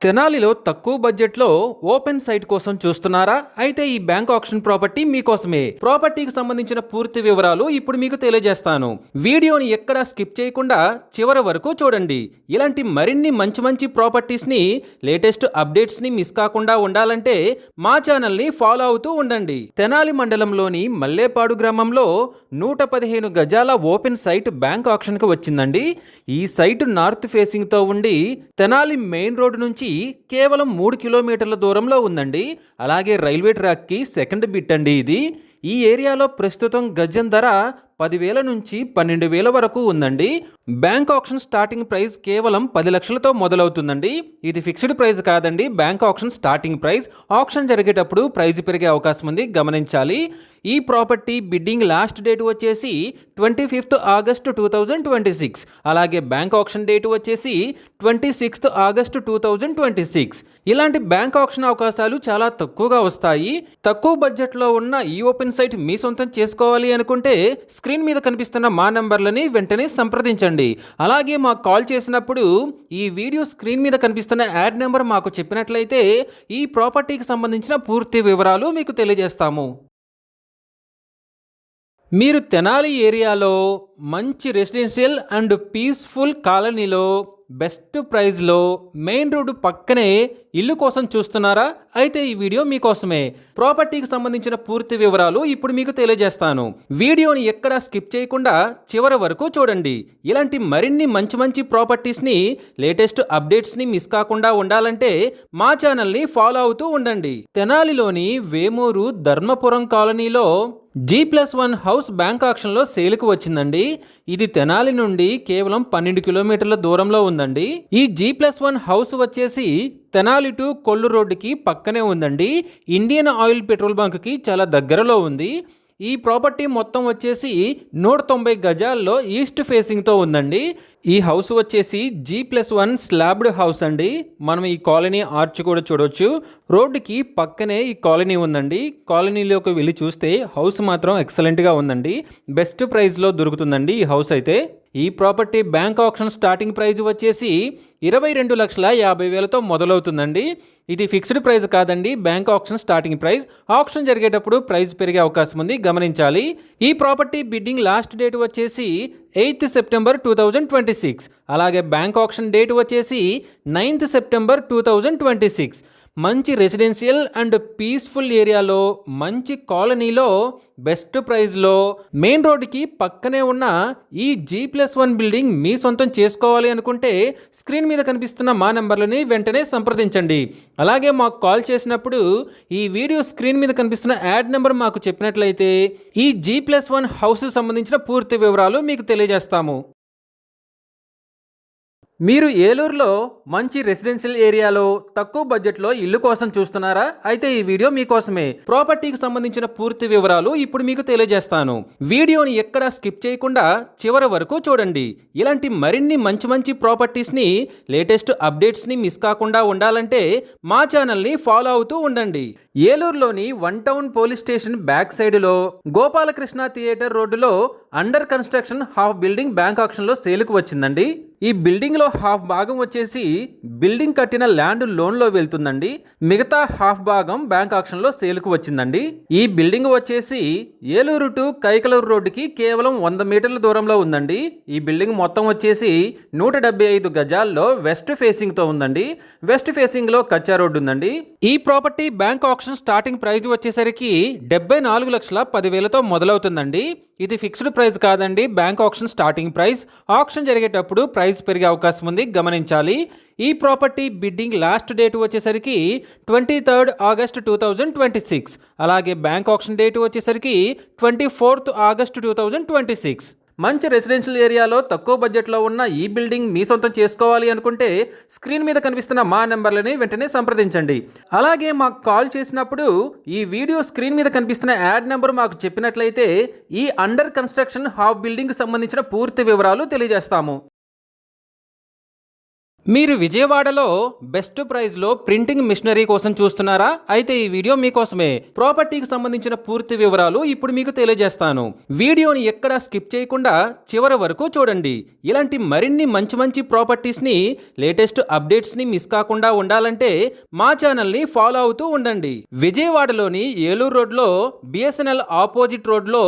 తెనాలిలో తక్కువ బడ్జెట్లో ఓపెన్ సైట్ కోసం చూస్తున్నారా? అయితే ఈ బ్యాంక్ ఆక్షన్ ప్రాపర్టీ మీకోసమే. ప్రాపర్టీకి సంబంధించిన పూర్తి వివరాలు ఇప్పుడు మీకు తెలియజేస్తాను. వీడియోని ఎక్కడా స్కిప్ చేయకుండా చివరి వరకు చూడండి. ఇలాంటి మరిన్ని మంచి మంచి ప్రాపర్టీస్ని, లేటెస్ట్ అప్డేట్స్ని మిస్ కాకుండా ఉండాలంటే మా ఛానల్ని ఫాలో అవుతూ ఉండండి. తెనాలి మండలంలోని మల్లేపాడు గ్రామంలో 115 గజాల ఓపెన్ సైట్ బ్యాంక్ ఆక్షన్కి వచ్చిందండి. ఈ సైట్ నార్త్ ఫేసింగ్తో ఉండి తెనాలి మెయిన్ రోడ్ నుంచి కేవలం 3 కిలోమీటర్ల దూరంలో ఉందండి. అలాగే రైల్వే ట్రాక్కి సెకండ్ బిట్ అండి ఇది. ఈ ఏరియాలో ప్రస్తుతం గజం ధర 10,000 నుంచి 12,000 వరకు ఉందండి. బ్యాంక్ ఆక్షన్ స్టార్టింగ్ ప్రైస్ కేవలం 10 లక్షలతో మొదలవుతుందండి. ఇది ఫిక్స్డ్ ప్రైస్ కాదండి, bank auction starting price. Auction జరిగేటప్పుడు ప్రైస్ పెరిగే అవకాశం ఉంది, గమనించాలి. ఈ ప్రాపర్టీ బిడ్డింగ్ లాస్ట్ డేట్ వచ్చేసి 25th ఆగస్ట్ 2026. అలాగే బ్యాంక్ ఆక్షన్ డేట్ వచ్చేసి 26th ఆగస్ట్ 2026. ఇలాంటి బ్యాంక్ ఆక్షన్ అవకాశాలు చాలా తక్కువగా వస్తాయి. తక్కువ బడ్జెట్లో ఉన్న ఈ ఓపెన్ సైట్ మీ సొంతం చేసుకోవాలి అనుకుంటే స్క్రీన్ మీద కనిపిస్తున్న మా నెంబర్లని వెంటనే సంప్రదించండి. అలాగే మాకు కాల్ చేసినప్పుడు ఈ వీడియో స్క్రీన్ మీద కనిపిస్తున్న యాడ్ నెంబర్ మాకు చెప్పినట్లయితే ఈ ప్రాపర్టీకి సంబంధించిన పూర్తి వివరాలు మీకు తెలియజేస్తాము. మీరు తెనాలి ఏరియాలో మంచి రెసిడెన్షియల్ అండ్ పీస్ఫుల్ కాలనీలో బెస్ట్ ప్రైస్లో మెయిన్ రోడ్డు పక్కనే ఇల్లు కోసం చూస్తున్నారా? అయితే ఈ వీడియో మీకోసమే. ప్రాపర్టీకి సంబంధించిన పూర్తి వివరాలు ఇప్పుడు మీకు తెలియజేస్తాను. వీడియోని ఎక్కడా స్కిప్ చేయకుండా చివరి వరకు చూడండి. ఇలాంటి మరిన్ని మంచి మంచి ప్రాపర్టీస్ని, లేటెస్ట్ అప్డేట్స్ని మిస్ కాకుండా ఉండాలంటే మా ఛానల్ని ఫాలో అవుతూ ఉండండి. తెనాలిలోని వేమూరు ధర్మపురం కాలనీలో G+1 హౌస్ బ్యాంక్ ఆక్షన్లో సేలుకు వచ్చిందండి. ఇది తెనాలి నుండి కేవలం 12 కిలోమీటర్ల దూరంలో ఉందండి. ఈ G+1 హౌస్ వచ్చేసి తెనాలి టు కొల్లు రోడ్డుకి పక్కనే ఉందండి. ఇండియన్ ఆయిల్ పెట్రోల్ బంక్కి చాలా దగ్గరలో ఉంది. ఈ ప్రాపర్టీ మొత్తం వచ్చేసి 190 గజాల్లో ఈస్ట్ ఫేసింగ్తో ఉందండి. ఈ హౌస్ వచ్చేసి G+1 స్లాబ్డ్ హౌస్ అండి. మనం ఈ కాలనీ ఆర్చ్ కూడా చూడొచ్చు. రోడ్డుకి పక్కనే ఈ కాలనీ ఉందండి. కాలనీలోకి వెళ్ళి చూస్తే హౌస్ మాత్రం ఎక్సలెంట్గా ఉందండి. బెస్ట్ ప్రైస్లో దొరుకుతుందండి ఈ హౌస్ అయితే. ఈ property bank auction starting price వచ్చేసి 22,50,000తో మొదలవుతుందండి. ఇది ఫిక్స్డ్ ప్రైస్ కాదండి, bank auction starting price. Auction జరిగేటప్పుడు ప్రైస్ పెరిగే అవకాశం ఉంది, గమనించాలి. ఈ ప్రాపర్టీ బిడ్డింగ్ లాస్ట్ డేట్ వచ్చేసి 8th సెప్టెంబర్ 2026. అలాగే బ్యాంక్ ఆక్షన్ డేట్ వచ్చేసి 9th సెప్టెంబర్ 2026. మంచి రెసిడెన్షియల్ అండ్ పీస్ఫుల్ ఏరియాలో మంచి కాలనీలో బెస్ట్ ప్రైస్లో మెయిన్ రోడ్డుకి పక్కనే ఉన్న ఈ G+1 బిల్డింగ్ మీ సొంతం చేసుకోవాలి అనుకుంటే స్క్రీన్ మీద కనిపిస్తున్న మా నెంబర్లని వెంటనే సంప్రదించండి. అలాగే మాకు కాల్ చేసినప్పుడు ఈ వీడియో స్క్రీన్ మీద కనిపిస్తున్న యాడ్ నెంబర్ మాకు చెప్పినట్లయితే ఈ G+1 హౌస్కి సంబంధించిన పూర్తి వివరాలు మీకు తెలియజేస్తాము. మీరు ఏలూరులో మంచి రెసిడెన్షియల్ ఏరియాలో తక్కువ బడ్జెట్లో ఇల్లు కోసం చూస్తున్నారా? అయితే ఈ వీడియో మీకోసమే. ప్రాపర్టీకి సంబంధించిన పూర్తి వివరాలు ఇప్పుడు మీకు తెలియజేస్తాను. వీడియోని ఎక్కడా స్కిప్ చేయకుండా చివరి వరకు చూడండి. ఇలాంటి మరిన్ని మంచి ప్రాపర్టీస్ని, లేటెస్ట్ అప్డేట్స్ని మిస్ కాకుండా ఉండాలంటే మా ఛానల్ని ఫాలో అవుతూ ఉండండి. ఏలూరులోని one town police station back సైడ్లో గోపాలకృష్ణ థియేటర్ రోడ్డులో under construction half building bank ఆక్షన్లో సేల్కు వచ్చిందండి. ఈ బిల్డింగ్లో హాఫ్ భాగం వచ్చేసి బిల్డింగ్ కట్టిన ల్యాండ్ లోన్లో వెళ్తుందండి. మిగతా హాఫ్ భాగం బ్యాంక్ ఆక్షన్లో సేల్కు వచ్చిందండి. ఈ బిల్డింగ్ వచ్చేసి ఏలూరు టు కైకలూరు రోడ్డుకి కేవలం 100 మీటర్ల దూరంలో ఉందండి. ఈ బిల్డింగ్ మొత్తం వచ్చేసి 175 గజాల్లో వెస్ట్ ఫేసింగ్తో ఉందండి. వెస్ట్ ఫేసింగ్లో కచ్చా రోడ్డు ఉందండి. ఈ property bank auction starting price వచ్చేసరికి 74,10,000తో మొదలవుతుందండి. ఇది ఫిక్స్డ్ ప్రైస్ కాదండి, bank auction starting price. Auction జరిగేటప్పుడు ప్రైస్ పెరిగే అవకాశం ఉంది, గమనించాలి. ఈ ప్రాపర్టీ బిడ్డింగ్ లాస్ట్ డేట్ వచ్చేసరికి 23 ఆగస్ట్ 2026. అలాగే బ్యాంక్ ఆక్షన్ డేట్ వచ్చేసరికి 24 ఆగస్ట్ 2026. మంచి రెసిడెన్షియల్ ఏరియాలో తక్కువ బడ్జెట్లో ఉన్న ఈ బిల్డింగ్ మీ సొంతం చేసుకోవాలి అనుకుంటే స్క్రీన్ మీద కనిపిస్తున్న మా నెంబర్లని వెంటనే సంప్రదించండి. అలాగే మాకు కాల్ చేసినప్పుడు ఈ వీడియో స్క్రీన్ మీద కనిపిస్తున్న యాడ్ నెంబర్ మాకు చెప్పినట్లయితే ఈ అండర్ కన్స్ట్రక్షన్ హాఫ్ బిల్డింగ్ సంబంధించిన పూర్తి వివరాలు తెలియజేస్తాము. మీరు విజయవాడలో బెస్ట్ ప్రైస్లో ప్రింటింగ్ మిషనరీ కోసం చూస్తున్నారా? అయితే ఈ వీడియో మీకోసమే. ప్రాపర్టీకి సంబంధించిన పూర్తి వివరాలు ఇప్పుడు మీకు తెలియజేస్తాను. వీడియోని ఎక్కడా స్కిప్ చేయకుండా చివరి వరకు చూడండి. ఇలాంటి మరిన్ని మంచి ప్రాపర్టీస్ని, లేటెస్ట్ అప్డేట్స్ని మిస్ కాకుండా ఉండాలంటే మా ఛానల్ని ఫాలో అవుతూ ఉండండి. విజయవాడలోని ఏలూరు రోడ్లో BSNL ఆపోజిట్ రోడ్లో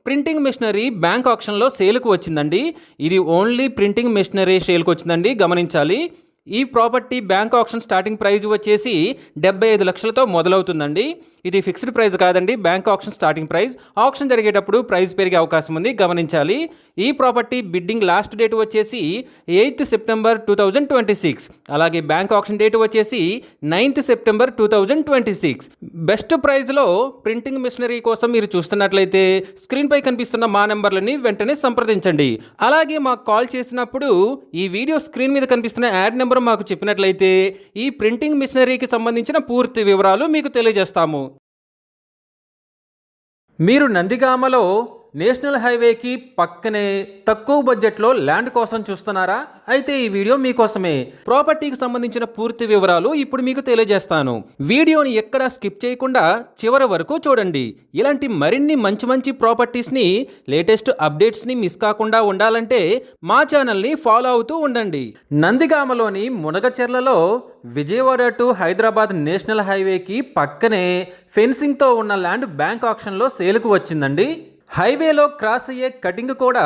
ప్రింటింగ్ మిషనరీ బ్యాంక్ ఆక్షన్లో సేల్కు వచ్చిందండి. ఇది ఓన్లీ ప్రింటింగ్ మిషనరీ సేల్కు వచ్చిందండి, గమనించాలి. ఈ property bank auction starting price వచ్చేసి 75 లక్షలతో మొదలవుతుందండి. ఇది ఫిక్స్డ్ ప్రైస్ కాదండి, bank auction starting price. Auction జరిగేటప్పుడు ప్రైస్ పెరిగే అవకాశం ఉంది, గమనించాలి. ఈ ప్రాపర్టీ బిడ్డింగ్ లాస్ట్ డేట్ వచ్చేసి 8 సెప్టెంబర్ 2026. అలాగే బ్యాంక్ ఆక్షన్ డేట్ వచ్చేసి 9 సెప్టెంబర్ 2026. బెస్ట్ ప్రైస్లో ప్రింటింగ్ మిషనరీ కోసం మీరు చూస్తున్నట్లయితే స్క్రీన్పై కనిపిస్తున్న మా నెంబర్లని వెంటనే సంప్రదించండి. అలాగే మాకు కాల్ చేసినప్పుడు ఈ వీడియో స్క్రీన్ మీద కనిపిస్తున్న యాడ్ నెంబర్ మాకు చెప్పినట్లయితే ఈ ప్రింటింగ్ మిషనరీకి సంబంధించిన పూర్తి వివరాలు మీకు తెలియజేస్తాము. మీరు నందిగామలో నేషనల్ హైవేకి పక్కనే తక్కువ బడ్జెట్లో ల్యాండ్ కోసం చూస్తున్నారా? అయితే ఈ వీడియో మీకోసమే. ప్రాపర్టీకి సంబంధించిన పూర్తి వివరాలు ఇప్పుడు మీకు తెలియజేస్తాను. వీడియోని ఎక్కడా స్కిప్ చేయకుండా చివరి వరకు చూడండి. ఇలాంటి మరిన్ని మంచి ప్రాపర్టీస్ని, లేటెస్ట్ అప్డేట్స్ని మిస్ కాకుండా ఉండాలంటే మా ఛానల్ని ఫాలో అవుతూ ఉండండి. నందిగామలోని మునగచెర్లలో విజయవాడ టు హైదరాబాద్ నేషనల్ హైవేకి పక్కనే ఫెన్సింగ్తో ఉన్న ల్యాండ్ బ్యాంక్ ఆక్షన్లో సేల్కు వచ్చిందండి. హైవేలో క్రాస్ అయ్యే కటింగ్ కూడా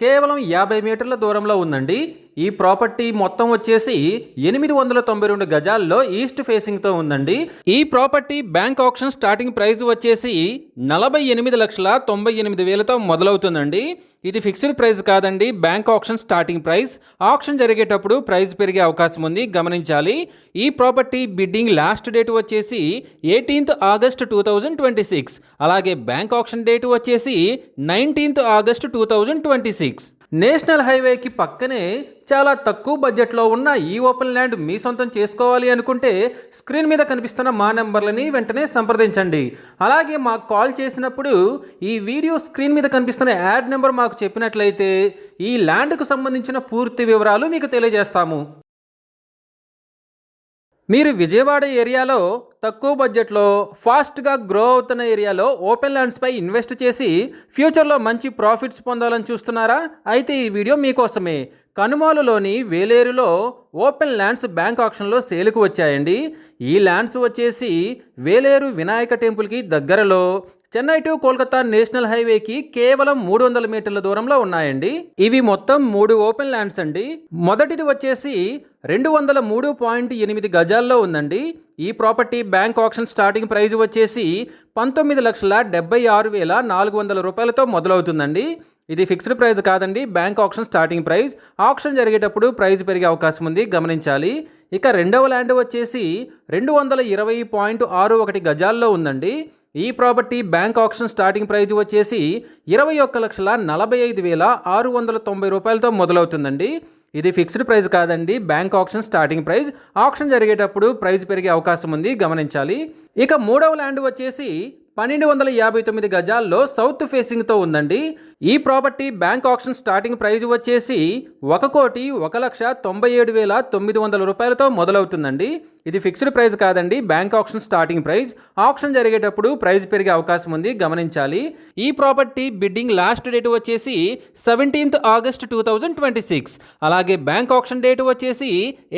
కేవలం 50 మీటర్ల దూరంలో ఉందండి. ఈ ప్రాపర్టీ మొత్తం వచ్చేసి 892 గజాల్లో ఈస్ట్ ఫేసింగ్తో ఉందండి. ఈ property bank auction starting price వచ్చేసి 48,98,000తో మొదలవుతుందండి. ఇది ఫిక్స్డ్ ప్రైస్ కాదండి, bank auction starting price. Auction జరిగేటప్పుడు ప్రైస్ పెరిగే అవకాశం ఉంది, గమనించాలి. ఈ ప్రాపర్టీ బిడ్డింగ్ లాస్ట్ డేట్ వచ్చేసి 18 ఆగస్ట్ 2026. అలాగే బ్యాంక్ ఆక్షన్ డేట్ వచ్చేసి 19 ఆగస్ట్ 2026. నేషనల్ హైవేకి పక్కనే చాలా తక్కువ బడ్జెట్లో ఉన్న ఈ ఓపెన్ ల్యాండ్ మీ సొంతం చేసుకోవాలి అనుకుంటే స్క్రీన్ మీద కనిపిస్తున్న మా నెంబర్లని వెంటనే సంప్రదించండి. అలాగే మాకు కాల్ చేసినప్పుడు ఈ వీడియో స్క్రీన్ మీద కనిపిస్తున్న యాడ్ నెంబర్ మాకు చెప్పినట్లయితే ఈ ల్యాండ్కు సంబంధించిన పూర్తి వివరాలు మీకు తెలియజేస్తాము. మీరు విజయవాడ ఏరియాలో తక్కువ బడ్జెట్లో ఫాస్ట్గా గ్రో అవుతున్న ఏరియాలో ఓపెన్ ల్యాండ్స్పై ఇన్వెస్ట్ చేసి ఫ్యూచర్లో మంచి ప్రాఫిట్స్ పొందాలని చూస్తున్నారా? అయితే ఈ వీడియో మీకోసమే. కనుమాలులోని వేలేరులో ఓపెన్ ల్యాండ్స్ బ్యాంక్ ఆక్షన్లో సేల్కు వచ్చాయండి. ఈ ల్యాండ్స్ వచ్చేసి వేలేరు వినాయక టెంపుల్కి దగ్గరలో చెన్నై టు కోల్కతా నేషనల్ హైవేకి కేవలం 300 మీటర్ల దూరంలో ఉన్నాయండి. ఇవి మొత్తం 3 ఓపెన్ ల్యాండ్స్ అండి. మొదటిది వచ్చేసి 203.8 గజాల్లో ఉందండి. ఈ property bank auction starting price వచ్చేసి 19,76,400 రూపాయలతో మొదలవుతుందండి. ఇది ఫిక్స్డ్ ప్రైస్ కాదండి, bank auction starting price. Auction జరిగేటప్పుడు ప్రైస్ పెరిగే అవకాశం ఉంది, గమనించాలి. ఇక రెండవ ల్యాండ్ వచ్చేసి 220.61 గజాల్లో ఉందండి. ఈ property bank auction starting price వచ్చేసి 21,45,690 రూపాయలతో మొదలవుతుందండి. ఇది ఫిక్స్డ్ ప్రైస్ కాదండి, bank auction starting price. Auction జరిగేటప్పుడు ప్రైస్ పెరిగే అవకాశం ఉంది, గమనించాలి. ఇక మూడవ ల్యాండ్ వచ్చేసి 1259 గజాల్లో సౌత్ ఫేసింగ్తో ఉందండి. ఈ property bank auction starting price వచ్చేసి 1,97,900 రూపాయలతో మొదలవుతుందండి. ఇది ఫిక్స్డ్ ప్రైస్ కాదండి, bank auction starting price. Auction జరిగేటప్పుడు ప్రైస్ పెరిగే అవకాశం ఉంది, గమనించాలి. ఈ ప్రాపర్టీ బిడ్డింగ్ లాస్ట్ డేట్ వచ్చేసి 17th ఆగస్ట్ 2026. అలాగే బ్యాంక్ ఆక్షన్ డేట్ వచ్చేసి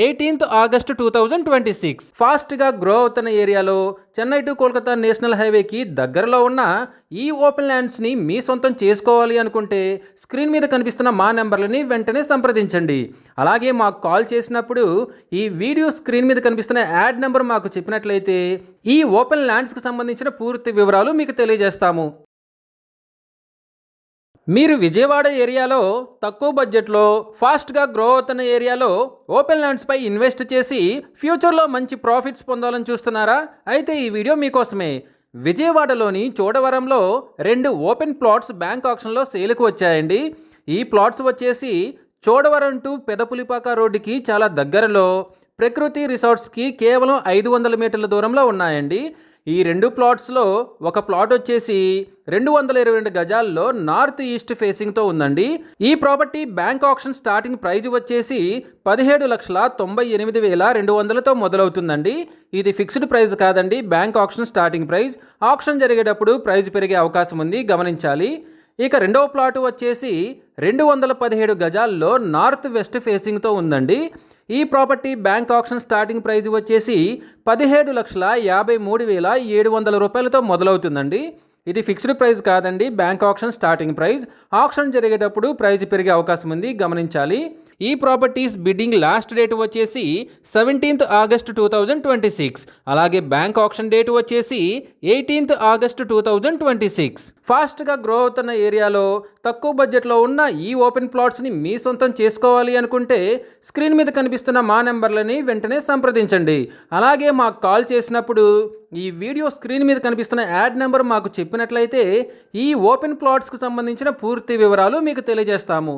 18th ఆగస్ట్ 2026. ఫాస్ట్గా గ్రో అవుతున్న ఏరియాలో చెన్నై టు కోల్కతా నేషనల్ హైవేకి దగ్గరలో ఉన్న ఈ ఓపెన్ ల్యాండ్స్ని మీ సొంతం చేసుకోవాలి అనుకుంటే స్క్రీన్ మీద కనిపిస్తున్న మా నెంబర్లని వెంటనే సంప్రదించండి. అలాగే మాకు కాల్ చేసినప్పుడు ఈ వీడియో స్క్రీన్ మీద కనిపిస్తున్న యాడ్ నెంబర్ మాకు చెప్పినట్లయితే ఈ ఓపెన్ ల్యాండ్స్కి సంబంధించిన పూర్తి వివరాలు మీకు తెలియజేస్తాము. మీరు విజయవాడ ఏరియాలో తక్కువ బడ్జెట్లో ఫాస్ట్గా గ్రో అవుతున్న ఏరియాలో ఓపెన్ ల్యాండ్స్పై ఇన్వెస్ట్ చేసి ఫ్యూచర్లో మంచి ప్రాఫిట్స్ పొందాలని చూస్తున్నారా? అయితే ఈ వీడియో మీకోసమే. విజయవాడలోని చోడవరంలో 2 ఓపెన్ ప్లాట్స్ బ్యాంక్ ఆక్షన్లో సేల్కు వచ్చాయండి. ఈ ప్లాట్స్ వచ్చేసి చోడవరం టు పెదపులిపాక రోడ్డుకి చాలా దగ్గరలో ప్రకృతి రిసార్ట్స్కి కేవలం 500 మీటర్ల దూరంలో ఉన్నాయండి. ఈ 2 ప్లాట్స్లో ఒక ప్లాట్ వచ్చేసి 222 గజాల్లో నార్త్ ఈస్ట్ ఫేసింగ్తో ఉందండి. ఈ property bank auction starting price వచ్చేసి 17,98,200తో మొదలవుతుందండి. ఇది ఫిక్స్డ్ ప్రైస్ కాదండి, bank auction starting price. Auction జరిగేటప్పుడు ప్రైస్ పెరిగే అవకాశం ఉంది, గమనించాలి. ఇక రెండవ ప్లాట్ వచ్చేసి 217 గజాల్లో నార్త్ వెస్ట్ ఫేసింగ్తో ఉందండి. ఈ property bank auction starting price వచ్చేసి 17,53,700 రూపాయలతో మొదలవుతుందండి. ఇది ఫిక్స్డ్ ప్రైస్ కాదండి, bank auction starting price. Auction జరిగేటప్పుడు ప్రైజ్ పెరిగే అవకాశం ఉంది, గమనించాలి. ఈ ప్రాపర్టీస్ బిడ్డింగ్ లాస్ట్ డేట్ వచ్చేసి 17th ఆగస్ట్ 2026. అలాగే బ్యాంక్ ఆక్షన్ డేట్ వచ్చేసి 18th ఆగస్ట్ 2026. ఫాస్ట్గా గ్రో అవుతున్న ఏరియాలో తక్కువ బడ్జెట్లో ఉన్న ఈ ఓపెన్ ప్లాట్స్ని మీ సొంతం చేసుకోవాలి అనుకుంటే స్క్రీన్ మీద కనిపిస్తున్న మా నెంబర్లని వెంటనే సంప్రదించండి. అలాగే మాకు కాల్ చేసినప్పుడు ఈ వీడియో స్క్రీన్ మీద కనిపిస్తున్న యాడ్ నెంబర్ మాకు చెప్పినట్లయితే ఈ ఓపెన్ ప్లాట్స్కి సంబంధించిన పూర్తి వివరాలు మీకు తెలియజేస్తాము.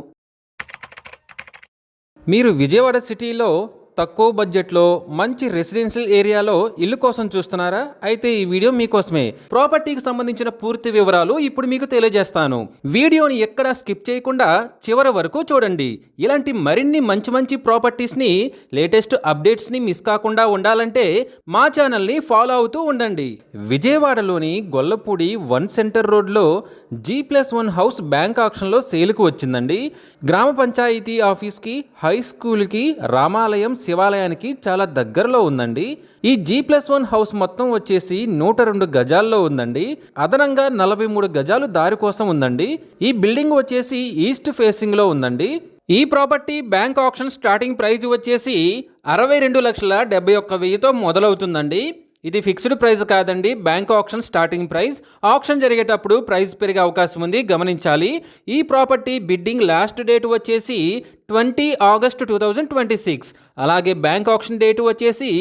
మీరు విజయవాడ సిటీలో తక్కువ బడ్జెట్లో మంచి రెసిడెన్షియల్ ఏరియాలో ఇల్లు కోసం చూస్తున్నారా? అయితే ఈ వీడియో మీకోసమే. ప్రాపర్టీకి సంబంధించిన పూర్తి వివరాలు ఇప్పుడు మీకు తెలియజేస్తాను. వీడియోని ఎక్కడా స్కిప్ చేయకుండా చివరి వరకు చూడండి. ఇలాంటి మరిన్ని మంచి ప్రాపర్టీస్ని, లేటెస్ట్ అప్డేట్స్ని మిస్ కాకుండా ఉండాలంటే మా ఛానల్ని ఫాలో అవుతూ ఉండండి. విజయవాడలోని గొల్లపూడి 1 సెంటర్ రోడ్లో G+1 హౌస్ బ్యాంక్ ఆక్షన్లో సేల్కు వచ్చిందండి. గ్రామ పంచాయతీ ఆఫీస్కి, హై స్కూల్కి, రామాలయం, శివాలయానికి చాలా దగ్గరలో ఉందండి. ఈ G+1 హౌస్ మొత్తం వచ్చేసి 102 గజాల్లో ఉందండి. అదనంగా 43 గజాలు దారి కోసం ఉందండి. ఈ బిల్డింగ్ వచ్చేసి ఈస్ట్ ఫేసింగ్లో ఉందండి. ఈ property bank auction starting price వచ్చేసి 62,71,000తో మొదలవుతుందండి. ఇది ఫిక్స్డ్ ప్రైస్ కాదండి, bank auction starting price. Auction జరిగేటప్పుడు ప్రైస్ పెరిగే అవకాశం ఉంది, గమనించాలి. ఈ ప్రాపర్టీ బిడ్డింగ్ లాస్ట్ డేట్ వచ్చేసి 20 ఆగస్ట్ 2026. అలాగే బ్యాంక్ ఆక్షన్ డేట్ వచ్చేసి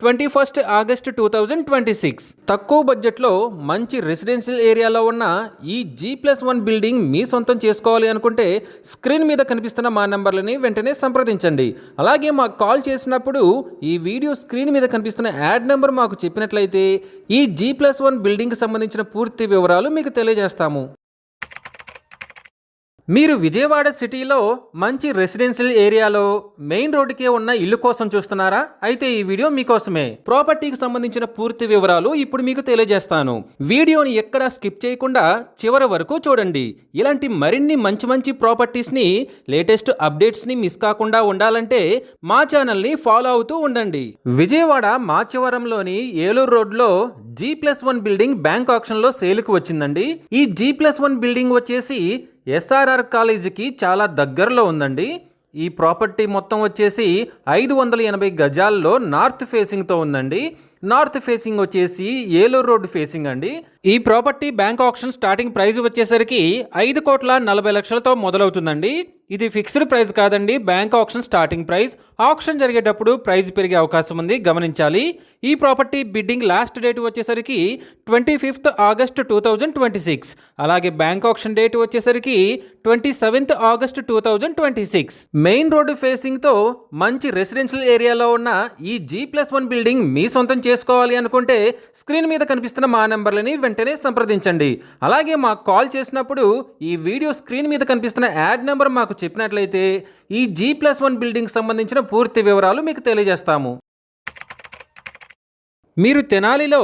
21st ఆగస్ట్ 2026. తక్కువ బడ్జెట్లో మంచి రెసిడెన్షియల్ ఏరియాలో ఉన్న ఈ G+1 బిల్డింగ్ మీ సొంతం చేసుకోవాలి అనుకుంటే స్క్రీన్ మీద కనిపిస్తున్న మా నెంబర్లని వెంటనే సంప్రదించండి. అలాగే మాకు కాల్ చేసినప్పుడు ఈ వీడియో స్క్రీన్ మీద కనిపిస్తున్న యాడ్ నెంబర్ మాకు చెప్పినట్లయితే ఈ G+1 బిల్డింగ్కి సంబంధించిన పూర్తి వివరాలు మీకు తెలియజేస్తాము. మీరు విజయవాడ సిటీలో మంచి రెసిడెన్షియల్ ఏరియాలో మెయిన్ రోడ్డుకే ఉన్న ఇల్లు కోసం చూస్తున్నారా? అయితే ఈ వీడియో మీకోసమే. ప్రాపర్టీకి సంబంధించిన పూర్తి వివరాలు ఇప్పుడు మీకు తెలియజేస్తాను. వీడియోని ఎక్కడా స్కిప్ చేయకుండా చివరి వరకు చూడండి. ఇలాంటి మరిన్ని మంచి ప్రాపర్టీస్ని, లేటెస్ట్ అప్డేట్స్ని మిస్ కాకుండా ఉండాలంటే మా ఛానల్ని ఫాలో అవుతూ ఉండండి. విజయవాడ మాచవరంలోని ఏలూరు రోడ్లో G+1 బిల్డింగ్ బ్యాంక్ ఆక్షన్లో సేల్కు వచ్చిందండి. ఈ G+1 బిల్డింగ్ వచ్చేసి SRR కాలేజీకి చాలా దగ్గరలో ఉందండి. ఈ ప్రాపర్టీ మొత్తం వచ్చేసి 580 గజాల్లో నార్త్ ఫేసింగ్తో ఉందండి. నార్త్ ఫేసింగ్ వచ్చేసి ఏలూరు రోడ్ ఫేసింగ్ అండి. ఈ property bank auction starting price వచ్చేసరికి 5,40,00,000తో మొదలవుతుందండి. ఇది ఫిక్స్డ్ ప్రైస్ కాదండి, bank auction starting price. Auction జరిగేటప్పుడు ప్రైస్ పెరిగే అవకాశం ఉంది, గమనించాలి. ఈ ప్రాపర్టీ బిడ్డింగ్ లాస్ట్ డేట్ వచ్చేసరికి 25th August 2026. అలాగే బ్యాంక్ ఆక్షన్ డేట్ వచ్చేసరికి 27th August 2026. మెయిన్ రోడ్డు ఫేసింగ్తో మంచి రెసిడెన్షియల్ ఏరియాలో ఉన్న ఈ G+1 బిల్డింగ్ మీ సొంతం చేసుకోవాలి అనుకుంటే స్క్రీన్ మీద కనిపిస్తున్న మా నెంబర్లని వెంటనే సంప్రదించండి. అలాగే మాకు కాల్ చేసినప్పుడు ఈ వీడియో స్క్రీన్ మీద కనిపిస్తున్న యాడ్ నెంబర్ మాకు చెప్పినట్లయితే ఈ G+1 బిల్డింగ్ సంబంధించిన పూర్తి వివరాలు మీకు తెలియజేస్తాము. మీరు తెనాలిలో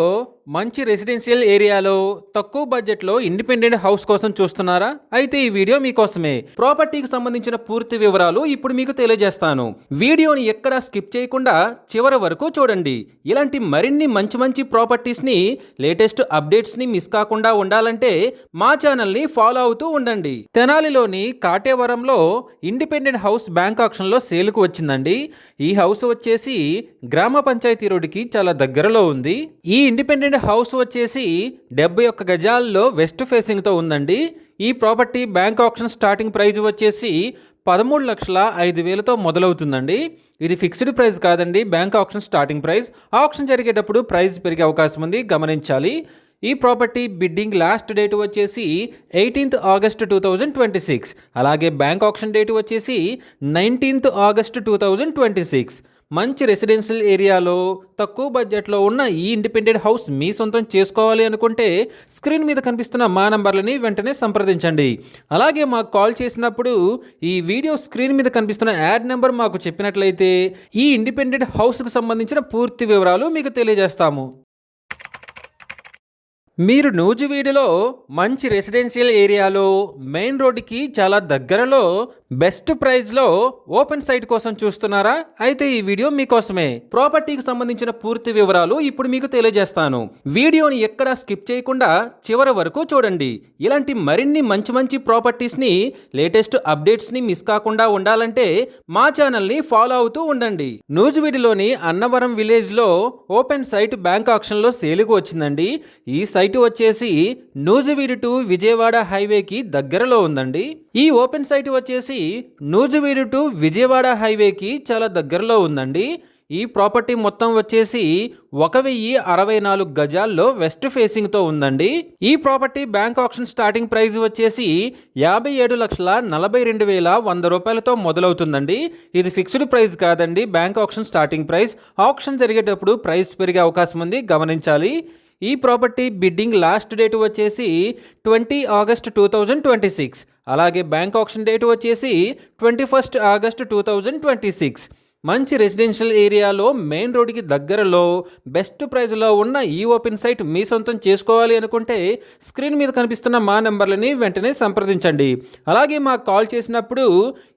మంచి రెసిడెన్షియల్ ఏరియాలో తక్కువ బడ్జెట్లో ఇండిపెండెంట్ హౌస్ కోసం చూస్తున్నారా? అయితే ఈ వీడియో మీకోసమే. ప్రాపర్టీకి సంబంధించిన పూర్తి వివరాలు ఇప్పుడు మీకు తెలియజేస్తాను. వీడియోని ఎక్కడా స్కిప్ చేయకుండా చివరి వరకు చూడండి. ఇలాంటి మరిన్ని మంచి మంచి ప్రాపర్టీస్ని, లేటెస్ట్ అప్డేట్స్ని మిస్ కాకుండా ఉండాలంటే మా ఛానల్ని ఫాలో అవుతూ ఉండండి. తెనాలిలోని కాటేవరంలో ఇండిపెండెంట్ హౌస్ బ్యాంక్ ఆక్షన్లో సేల్కు వచ్చిందండి. ఈ హౌస్ వచ్చేసి గ్రామ పంచాయతీ రోడ్డుకి చాలా దగ్గరలో ఉంది. ఈ ఇండిపెండెంట్ హౌస్ వచ్చేసి 71 గజాల్లో వెస్ట్ ఫేసింగ్తో ఉందండి. ఈ property bank auction starting price వచ్చేసి 13,05,000తో మొదలవుతుందండి. ఇది ఫిక్స్డ్ ప్రైస్ కాదండి, bank auction starting price. Auction జరిగేటప్పుడు ప్రైస్ పెరిగే అవకాశం ఉంది, గమనించాలి. ఈ ప్రాపర్టీ బిడ్డింగ్ లాస్ట్ డేట్ వచ్చేసి 18th August 2026. అలాగే బ్యాంక్ ఆక్షన్ డేట్ వచ్చేసి 19th August 2026. మంచి రెసిడెన్షియల్ ఏరియాలో తక్కువ బడ్జెట్లో ఉన్న ఈ ఇండిపెండెంట్ హౌస్ మీ సొంతం చేసుకోవాలి అనుకుంటే స్క్రీన్ మీద కనిపిస్తున్న మా నంబర్లని వెంటనే సంప్రదించండి. అలాగే మాకు కాల్ చేసినప్పుడు ఈ వీడియో స్క్రీన్ మీద కనిపిస్తున్న యాడ్ నెంబర్ మాకు చెప్పినట్లయితే ఈ ఇండిపెండెంట్ హౌస్కి సంబంధించిన పూర్తి వివరాలు మీకు తెలియజేస్తాము. మీరు నూజివీడులో మంచి రెసిడెన్షియల్ ఏరియాలో మెయిన్ రోడ్డుకి చాలా దగ్గరలో బెస్ట్ ప్రైస్లో ఓపెన్ సైట్ కోసం చూస్తున్నారా? అయితే ఈ వీడియో మీకోసమే. ప్రాపర్టీకి సంబంధించిన పూర్తి వివరాలు ఇప్పుడు మీకు తెలియజేస్తాను. వీడియోని ఎక్కడా స్కిప్ చేయకుండా చివరి వరకు చూడండి. ఇలాంటి మరిన్ని మంచి మంచి ప్రాపర్టీస్ని, లేటెస్ట్ అప్డేట్స్ని మిస్ కాకుండా ఉండాలంటే మా ఛానల్ని ఫాలో అవుతూ ఉండండి. నూజివీడులోని అన్నవరం విలేజ్లో ఓపెన్ సైట్ బ్యాంక్ ఆక్షన్లో సేలుకు వచ్చిందండి. ఈ సైట్ వచ్చేసి నూజివీడు టు విజయవాడ హైవేకి దగ్గరలో ఉందండి. ఈ ఓపెన్ సైట్ వచ్చేసి నూజివీడు టు విజయవాడ హైవేకి చాలా దగ్గరలో ఉందండి. ఈ ప్రాపర్టీ మొత్తం వచ్చేసి 1,064 గజాల్లో వెస్ట్ ఫేసింగ్తో ఉందండి. ఈ property bank auction starting price వచ్చేసి 57,42,100 రూపాయలతో మొదలవుతుందండి. ఇది ఫిక్స్డ్ ప్రైస్ కాదండి, bank auction starting price. Auction జరిగేటప్పుడు ప్రైస్ పెరిగే అవకాశం ఉంది, గమనించాలి. ఈ ప్రాపర్టీ బిడ్డింగ్ లాస్ట్ డేట్ వచ్చేసి 20 August 2026. అలాగే బ్యాంక్ ఆక్షన్ డేట్ వచ్చేసి 21st August 2026. మంచి రెసిడెన్షియల్ ఏరియాలో మెయిన్ రోడ్డుకి దగ్గరలో బెస్ట్ ప్రైస్లో ఉన్న ఈ ఓపెన్ సైట్ మీ సొంతం చేసుకోవాలి అనుకుంటే స్క్రీన్ మీద కనిపిస్తున్న మా నెంబర్లని వెంటనే సంప్రదించండి. అలాగే మాకు కాల్ చేసినప్పుడు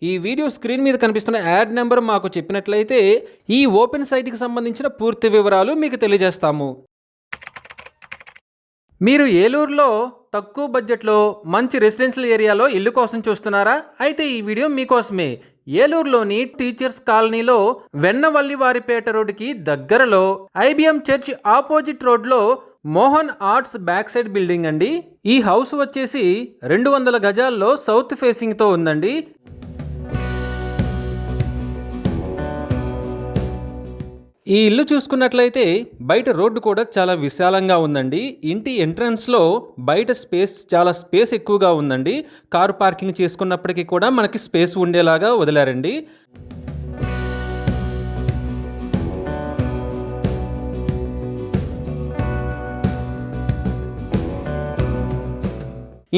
ఈ వీడియో స్క్రీన్ మీద కనిపిస్తున్న యాడ్ నెంబర్ మాకు చెప్పినట్లయితే ఈ ఓపెన్ సైట్కి సంబంధించిన పూర్తి వివరాలు మీకు తెలియజేస్తాము. మీరు ఏలూరులో తక్కువ బడ్జెట్లో మంచి రెసిడెన్షియల్ ఏరియాలో ఇల్లు కోసం చూస్తున్నారా? అయితే ఈ వీడియో మీకోసమే. ఏలూరులోని టీచర్స్ కాలనీలో వెన్నవల్లివారిపేట రోడ్డుకి దగ్గరలో IBM చర్చ్ ఆపోజిట్ రోడ్లో Mohan arts back side building అండి. ఈ హౌస్ వచ్చేసి 200 గజాల్లో సౌత్ ఫేసింగ్తో ఉందండి. ఈ ఇల్లు చూసుకున్నట్లయితే బయట రోడ్డు కూడా చాలా విశాలంగా ఉందండి. ఇంటి ఎంట్రన్స్లో బయట చాలా స్పేస్ ఎక్కువగా ఉందండి. కారు పార్కింగ్ చేసుకున్నప్పటికీ కూడా మనకి స్పేస్ ఉండేలాగా వదిలారండి.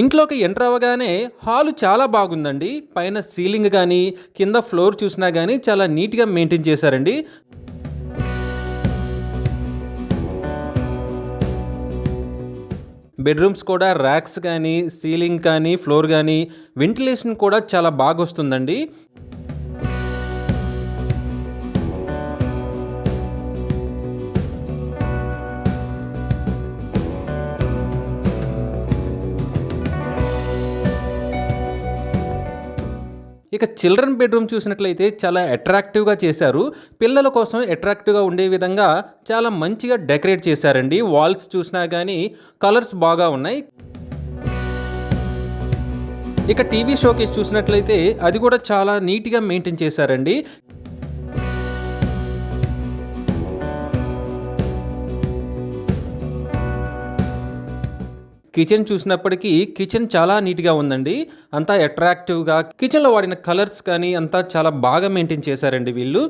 ఇంట్లోకి ఎంటర్ అవ్వగానే హాలు చాలా బాగుందండి. పైన సీలింగ్ కానీ కింద ఫ్లోర్ చూసినా కానీ చాలా నీట్గా మెయింటైన్ చేశారండి. బెడ్రూమ్స్ కూడా ర్యాక్స్ కానీ, సీలింగ్ కానీ, ఫ్లోర్ కానీ, వెంటిలేషన్ కూడా చాలా బాగా వస్తుందండి. ఇక చిల్డ్రన్ బెడ్రూమ్ చూసినట్లయితే చాలా అట్రాక్టివ్గా చేశారు. పిల్లల కోసం అట్రాక్టివ్గా ఉండే విధంగా చాలా మంచిగా డెకరేట్ చేశారండి. వాల్స్ చూసినా కానీ కలర్స్ బాగా ఉన్నాయి. ఇక టీవీ షోకేస్ చూసినట్లయితే అది కూడా చాలా నీట్గా మెయింటైన్ చేశారండి. కిచెన్ చూసినప్పటికీ కిచెన్ చాలా నీట్గా ఉందండి. అంతా అట్రాక్టివ్గా కిచెన్లో వాడిన కలర్స్ కానీ అంతా చాలా బాగా మెయింటైన్ చేశారండి వీళ్ళు.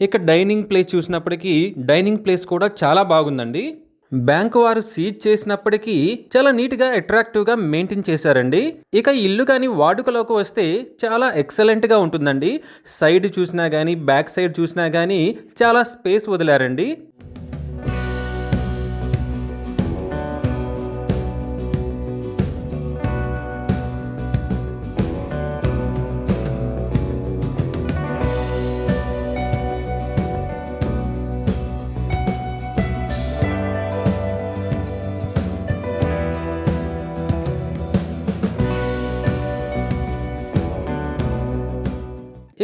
ఇక డైనింగ్ ప్లేస్ చూసినప్పటికీ డైనింగ్ ప్లేస్ కూడా చాలా బాగుందండి. బ్యాంకు వారు సీజ్ చేసినప్పటికీ చాలా నీట్గా అట్రాక్టివ్గా మెయింటైన్ చేశారండి. ఇక ఇల్లు కానీ వాడుకలోకి వస్తే చాలా ఎక్సలెంట్గా ఉంటుందండి. సైడ్ చూసినా కానీ బ్యాక్ సైడ్ చూసినా కానీ చాలా స్పేస్ వదిలారండి.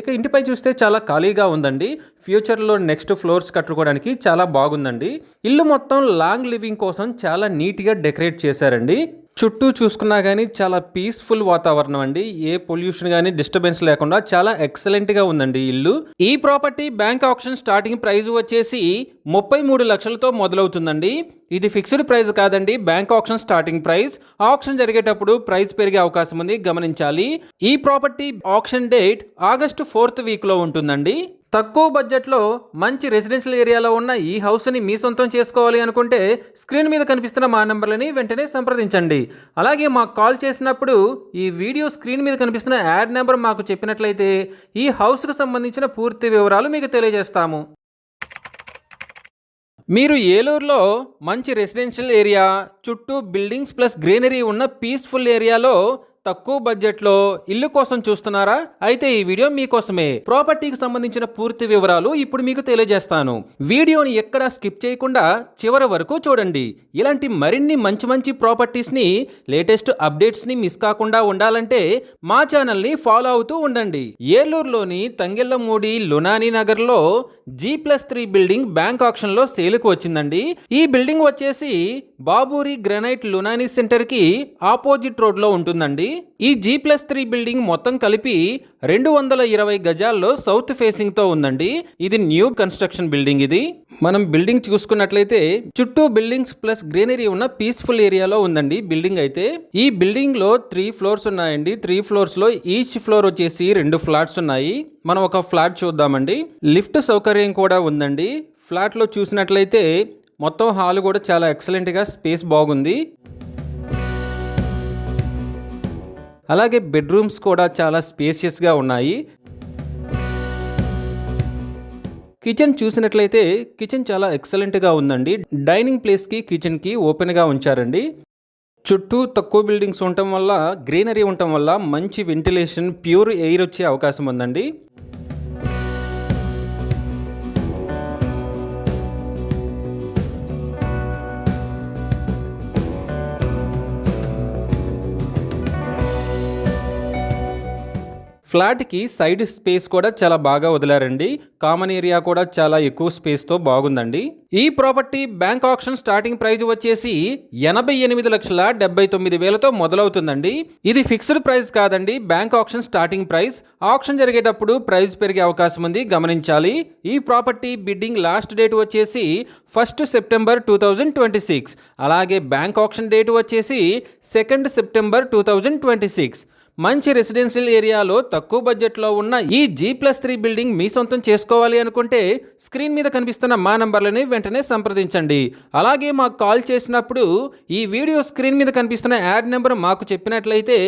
ఇక ఇంటిపై చూస్తే చాలా ఖాళీగా ఉందండి. ఫ్యూచర్లో నెక్స్ట్ ఫ్లోర్స్ కట్టుకోవడానికి చాలా బాగుందండి. ఇల్లు మొత్తం లాంగ్ లివింగ్ కోసం చాలా నీట్గా డెకరేట్ చేశారండి. చుట్టూ చూసుకున్నా కానీ చాలా పీస్ఫుల్ వాతావరణం అండి. ఏ పొల్యూషన్ కానీ డిస్టర్బెన్స్ లేకుండా చాలా ఎక్సలెంట్గా ఉందండి ఇల్లు. ఈ property bank option starting price వచ్చేసి 33 లక్షలతో మొదలవుతుందండి. ఇది ఫిక్స్డ్ ప్రైస్ కాదండి, bank option starting price. Option జరిగేటప్పుడు ప్రైస్ పెరిగే అవకాశం ఉంది, గమనించాలి. ఈ property option date August 4th వీక్లో ఉంటుందండి. తక్కువ బడ్జెట్లో మంచి రెసిడెన్షియల్ ఏరియాలో ఉన్న ఈ హౌస్ని మీ సొంతం చేసుకోవాలి అనుకుంటే స్క్రీన్ మీద కనిపిస్తున్న మా నెంబర్లని వెంటనే సంప్రదించండి. అలాగే మాకు కాల్ చేసినప్పుడు ఈ వీడియో స్క్రీన్ మీద కనిపిస్తున్న యాడ్ నెంబర్ మాకు చెప్పినట్లయితే ఈ హౌస్కి సంబంధించిన పూర్తి వివరాలు మీకు తెలియజేస్తాము. మీరు ఏలూరులో మంచి రెసిడెన్షియల్ ఏరియా, చుట్టూ బిల్డింగ్స్ ప్లస్ గ్రీనరీ ఉన్న పీస్ఫుల్ ఏరియాలో తక్కువ బడ్జెట్లో ఇల్లు కోసం చూస్తున్నారా? అయితే ఈ వీడియో మీకోసమే. ప్రాపర్టీకి సంబంధించిన పూర్తి వివరాలు ఇప్పుడు మీకు తెలియజేస్తాను. వీడియోని ఎక్కడా స్కిప్ చేయకుండా చివరి వరకు చూడండి. ఇలాంటి మరిన్ని మంచి మంచి ప్రాపర్టీస్ని, లేటెస్ట్ అప్డేట్స్ని మిస్ కాకుండా ఉండాలంటే మా ఛానల్ని ఫాలో అవుతూ ఉండండి. ఏలూరులోని తంగెళ్ళమూడి లునాని నగర్లో G+3 బిల్డింగ్ బ్యాంక్ ఆప్షన్లో సేల్కు వచ్చిందండి. ఈ బిల్డింగ్ వచ్చేసి బాబూరి గ్రానైట్ లునాని సెంటర్కి ఆపోజిట్ రోడ్లో ఉంటుందండి. ఈ G+3 బిల్డింగ్ మొత్తం కలిపి 220 గజాల్లో సౌత్ ఫేసింగ్తో ఉందండి. ఇది న్యూ కన్స్ట్రక్షన్ బిల్డింగ్. ఇది మనం బిల్డింగ్ చూసుకున్నట్లయితే చుట్టూ బిల్డింగ్స్ ప్లస్ గ్రీనరీ ఉన్న పీస్ఫుల్ ఏరియాలో ఉందండి బిల్డింగ్ అయితే. ఈ బిల్డింగ్ లో 3 ఫ్లోర్స్ ఉన్నాయండి. 3 ఫ్లోర్స్ లో ఈచ్ ఫ్లోర్ వచ్చేసి 2 ఫ్లాట్స్ ఉన్నాయి. మనం ఒక ఫ్లాట్ చూద్దామండి. లిఫ్ట్ సౌకర్యం కూడా ఉందండి. ఫ్లాట్ లో చూసినట్లయితే మొత్తం హాల్ కూడా చాలా ఎక్సలెంట్గా స్పేస్ బాగుంది. అలాగే బెడ్రూమ్స్ కూడా చాలా స్పేషియస్గా ఉన్నాయి. కిచెన్ చూసినట్లయితే కిచెన్ చాలా ఎక్సలెంట్గా ఉందండి. డైనింగ్ ప్లేస్కి కిచెన్కి ఓపెన్గా ఉంచారండి. చుట్టూ తక్కువ బిల్డింగ్స్ ఉండటం వల్ల, గ్రీనరీ ఉండటం వల్ల మంచి వెంటిలేషన్, ప్యూర్ ఎయిర్ వచ్చే అవకాశం ఉందండి. ఫ్లాట్కి సైడ్ స్పేస్ కూడా చాలా బాగా వదిలారండి. కామన్ ఏరియా కూడా చాలా ఎక్కువ స్పేస్తో బాగుందండి. ఈ property bank option starting price వచ్చేసి 88,79,000తో మొదలవుతుందండి. ఇది ఫిక్స్డ్ ప్రైస్ కాదండి, bank option starting price. Option జరిగేటప్పుడు ప్రైస్ పెరిగే అవకాశం ఉంది, గమనించాలి. ఈ ప్రాపర్టీ బిడ్డింగ్ లాస్ట్ డేట్ వచ్చేసి 1 సెప్టెంబర్ 2026. అలాగే బ్యాంక్ ఆప్షన్ డేట్ వచ్చేసి 2 సెప్టెంబర్ 2026. మంచి రెసిడెన్షియల్ ఏరియాలో తక్కువ బడ్జెట్లో ఉన్న ఈ G+3 బిల్డింగ్ మీ సొంతం చేసుకోవాలి అనుకుంటే స్క్రీన్ మీద కనిపిస్తున్న మా నంబర్లని వెంటనే సంప్రదించండి. అలాగే మాకు కాల్ చేసినప్పుడు ఈ వీడియో స్క్రీన్ మీద కనిపిస్తున్న యాడ్ నెంబర్ మాకు చెప్పినట్లయితే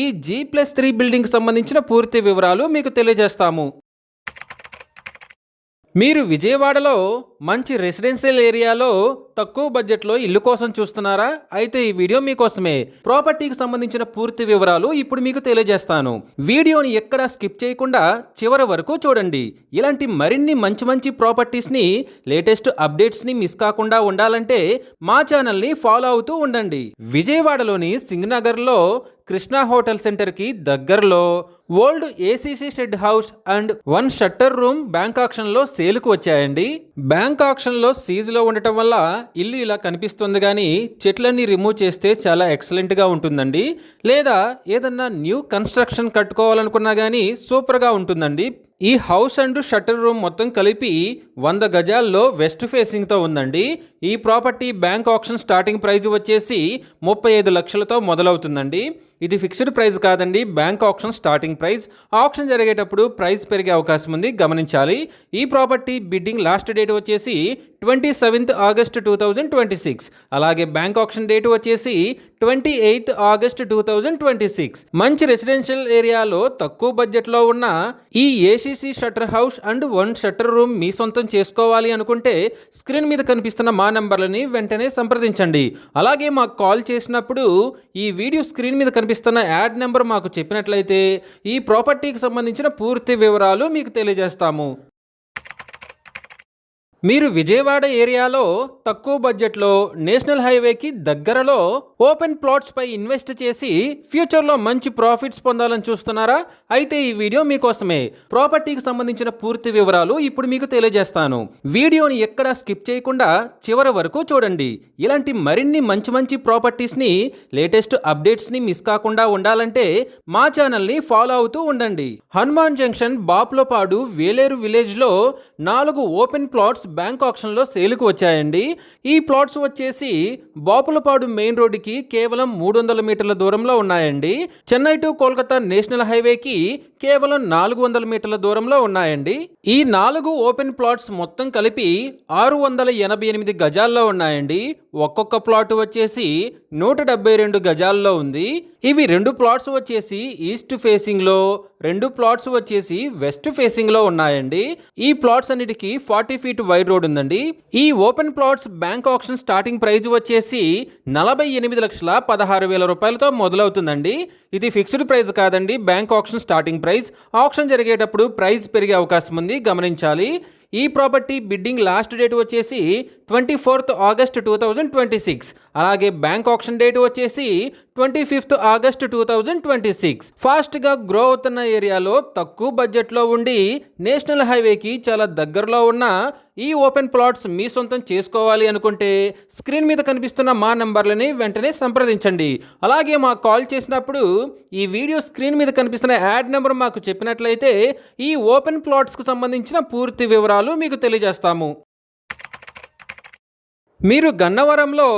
ఈ G+3 బిల్డింగ్కి సంబంధించిన పూర్తి వివరాలు మీకు తెలియజేస్తాము. మీరు విజయవాడలో మంచి రెసిడెన్షియల్ ఏరియాలో తక్కువ బడ్జెట్లో ఇల్లు కోసం చూస్తున్నారా? అయితే ఈ వీడియో మీకోసమే. ప్రాపర్టీకి సంబంధించిన పూర్తి వివరాలు ఇప్పుడు మీకు తెలియజేస్తాను. వీడియోని ఎక్కడా స్కిప్ చేయకుండా చివరి వరకు చూడండి. ఇలాంటి మరిన్ని మంచి ప్రాపర్టీస్ని, లేటెస్ట్ అప్డేట్స్ని మిస్ కాకుండా ఉండాలంటే మా ఛానల్ని ఫాలో అవుతూ ఉండండి. విజయవాడలోని సింగనగర్లో కృష్ణా హోటల్ సెంటర్కి దగ్గరలో old ACC shed house and 1 shutter room bank ఆక్షన్లో సేల్కు వచ్చాయండి. బ్యాంక్ ఆక్షన్లో సీజులో ఉండటం వల్ల ఇల్లు ఇలా కనిపిస్తుంది, కానీ చెట్లన్నీ రిమూవ్ చేస్తే చాలా ఎక్సలెంట్గా ఉంటుందండి. లేదా ఏదన్నా న్యూ కన్స్ట్రక్షన్ కట్టుకోవాలనుకున్నా కానీ సూపర్గా ఉంటుందండి. ఈ హౌస్ అండ్ షట్టర్ రూమ్ మొత్తం కలిపి 100 గజాల్లో వెస్ట్ ఫేసింగ్తో ఉందండి. ఈ property bank auction starting price వచ్చేసి 35 లక్షలతో మొదలవుతుందండి. ఇది ఫిక్స్డ్ ప్రైస్ కాదండి, bank auction starting price. Auction జరిగేటప్పుడు ప్రైస్ పెరిగే అవకాశం ఉంది, గమనించాలి. ఈ ప్రాపర్టీ బిడ్డింగ్ లాస్ట్ డేట్ వచ్చేసి 27th ఆగస్ట్ 2026. అలాగే బ్యాంక్ ఆక్షన్ డేట్ వచ్చేసి 28th ఆగస్ట్ 2026. మంచి రెసిడెన్షియల్ ఏరియాలో తక్కువ బడ్జెట్లో ఉన్న ఈ ACC shutter house and 1 shutter room మీ సొంతం చేసుకోవాలి అనుకుంటే స్క్రీన్ మీద కనిపిస్తున్న మా నంబర్లని వెంటనే సంప్రదించండి. అలాగే మాకు కాల్ చేసినప్పుడు ఈ వీడియో స్క్రీన్ మీద కనిపిస్తున్న యాడ్ నెంబర్ మాకు చెప్పినట్లయితే ఈ ప్రాపర్టీకి సంబంధించిన పూర్తి వివరాలు మీకు తెలియజేస్తాము. మీరు విజయవాడ ఏరియాలో తక్కువ బడ్జెట్లో నేషనల్ హైవేకి దగ్గరలో ఓపెన్ ప్లాట్స్ పై ఇన్వెస్ట్ చేసి ఫ్యూచర్లో మంచి ప్రాఫిట్స్ పొందాలని చూస్తున్నారా? అయితే ఈ వీడియో మీకోసమే. ప్రాపర్టీకి సంబంధించిన పూర్తి వివరాలు ఇప్పుడు మీకు తెలియజేస్తాను. వీడియోని ఎక్కడా స్కిప్ చేయకుండా చివరి వరకు చూడండి. ఇలాంటి మరిన్ని మంచి ప్రాపర్టీస్ని, లేటెస్ట్ అప్డేట్స్ని మిస్ కాకుండా ఉండాలంటే మా ఛానల్ని ఫాలో అవుతూ ఉండండి. హనుమాన్ జంక్షన్ బాపులపాడు వేలేరు విలేజ్లో 4 ఓపెన్ ప్లాట్స్ బ్యాంక్ ఆక్షన్లో సేలుకు వచ్చాయండి. ఈ ప్లాట్స్ వచ్చేసి బాపులపాడు మెయిన్ రోడ్డుకి కేవలం 300 మీటర్ల దూరంలో ఉన్నాయండి. చెన్నై టు కోల్కతా నేషనల్ హైవేకి కేవలం 400 మీటర్ల దూరంలో ఉన్నాయండి. ఈ 4 ఓపెన్ ప్లాట్స్ మొత్తం కలిపి 688 గజాల్లో ఉన్నాయండి. ఒక్కొక్క ప్లాట్ వచ్చేసి 172 గజాల్లో ఉంది. ఇవి 2 ప్లాట్స్ వచ్చేసి ఈస్ట్ ఫేసింగ్ లో, 2 ప్లాట్స్ వచ్చేసి వెస్ట్ ఫేసింగ్ లో ఉన్నాయండి. ఈ ప్లాట్స్ అన్నిటికీ 40 ఫీట్ వైడ్ రోడ్ ఉందండి. ఈ open plots bank auction starting price వచ్చేసి 48,16,000 రూపాయలతో మొదలవుతుందండి. ఇది ఫిక్స్డ్ ప్రైస్ కాదండి, bank auction starting price. Auction జరిగేటప్పుడు ప్రైస్ పెరిగే అవకాశం ఉంది, గమనించాలి. ఈ ప్రాపర్టీ బిడ్డింగ్ లాస్ట్ డేట్ వచ్చేసి 24th ఆగస్ట్ 2026. అలాగే బ్యాంక్ ఆక్షన్ డేట్ వచ్చేసి 25th ఆగస్ట్ 2026. ఫాస్ట్గా గ్రో అవుతున్న ఏరియాలో తక్కువ బడ్జెట్లో ఉండి నేషనల్ హైవేకి చాలా దగ్గరలో ఉన్న ఈ ఓపెన్ ప్లాట్స్ మీ సొంతం చేసుకోవాలి అనుకుంటే స్క్రీన్ మీద కనిపిస్తున్న మా నంబర్లని వెంటనే సంప్రదించండి. అలాగే మాకు కాల్ చేసినప్పుడు ఈ వీడియో స్క్రీన్ మీద కనిపిస్తున్న యాడ్ నెంబర్ మాకు చెప్పినట్లయితే ఈ ఓపెన్ ప్లాట్స్కి సంబంధించిన పూర్తి వివరాలు మీకు తెలియజేస్తాము. మీరు గన్నవరంలో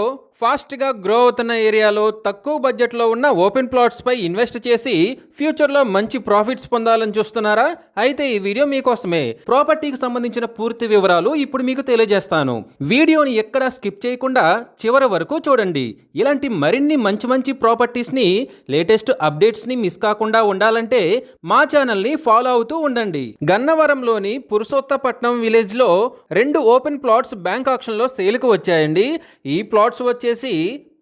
ఫాస్ట్గా గ్రో అవుతున్న ఏరియాలో తక్కువ బడ్జెట్లో ఉన్న ఓపెన్ ప్లాట్స్పై ఇన్వెస్ట్ చేసి ఫ్యూచర్లో మంచి ప్రాఫిట్స్ పొందాలని చూస్తున్నారా? అయితే ఈ వీడియో మీకోసమే. ప్రాపర్టీకి సంబంధించిన పూర్తి వివరాలు ఇప్పుడు మీకు తెలియజేస్తాను. వీడియోని ఎక్కడా స్కిప్ చేయకుండా చివరి వరకు చూడండి. ఇలాంటి మరిన్ని మంచి ప్రాపర్టీస్ని, లేటెస్ట్ అప్డేట్స్ని మిస్ కాకుండా ఉండాలంటే మా ఛానల్ని ఫాలో అవుతూ ఉండండి. గన్నవరంలోని పురుషోత్తపట్నం విలేజ్లో 2 ఓపెన్ ప్లాట్స్ బ్యాంక్ ఆక్షన్లో సేల్కు వచ్చాయండి. ఈ ప్లాట్స్ వచ్చేసి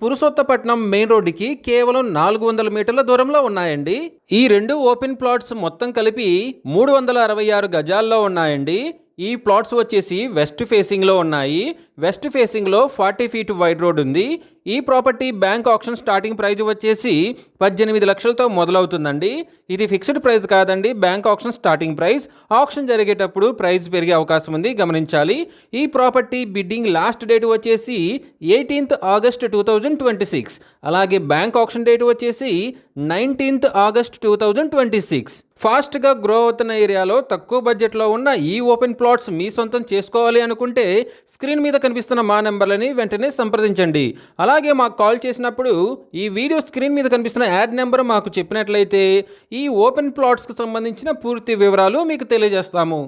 పురుషోత్తపట్నం మెయిన్ రోడ్డుకి కేవలం 400 మీటర్ల దూరంలో ఉన్నాయండి. ఈ 2 ఓపెన్ ప్లాట్స్ మొత్తం కలిపి 366 గజాల్లో ఉన్నాయండి. ఈ ప్లాట్స్ వచ్చేసి వెస్ట్ ఫేసింగ్లో ఉన్నాయి. వెస్ట్ ఫేసింగ్లో 40 ఫీట్ వైడ్ రోడ్ ఉంది. ఈ property bank auction starting price వచ్చేసి 18 లక్షలతో మొదలవుతుందండి. ఇది ఫిక్స్డ్ ప్రైస్ కాదండి, bank auction starting price. Auction జరిగేటప్పుడు ప్రైస్ పెరిగే అవకాశం ఉంది, గమనించాలి. ఈ ప్రాపర్టీ బిడ్డింగ్ లాస్ట్ డేట్ వచ్చేసి 18th ఆగస్ట్ 2026. అలాగే బ్యాంక్ ఆక్షన్ డేట్ వచ్చేసి 19th ఆగస్ట్ 2026. ఫాస్ట్గా గ్రో అవుతున్న ఏరియాలో తక్కువ బడ్జెట్లో ఉన్న ఈ ఓపెన్ ప్లాట్స్ మీ సొంతం చేసుకోవాలి అనుకుంటే స్క్రీన్ మీద కనిపిస్తున్న మా నెంబర్లని వెంటనే సంప్రదించండి. అలాగే మాకు కాల్ చేసినప్పుడు ఈ వీడియో స్క్రీన్ మీద కనిపిస్తున్న యాడ్ నెంబర్ మాకు చెప్పినట్లయితే ఈ ఓపెన్ ప్లాట్స్కి సంబంధించిన పూర్తి వివరాలు మీకు తెలియజేస్తాము.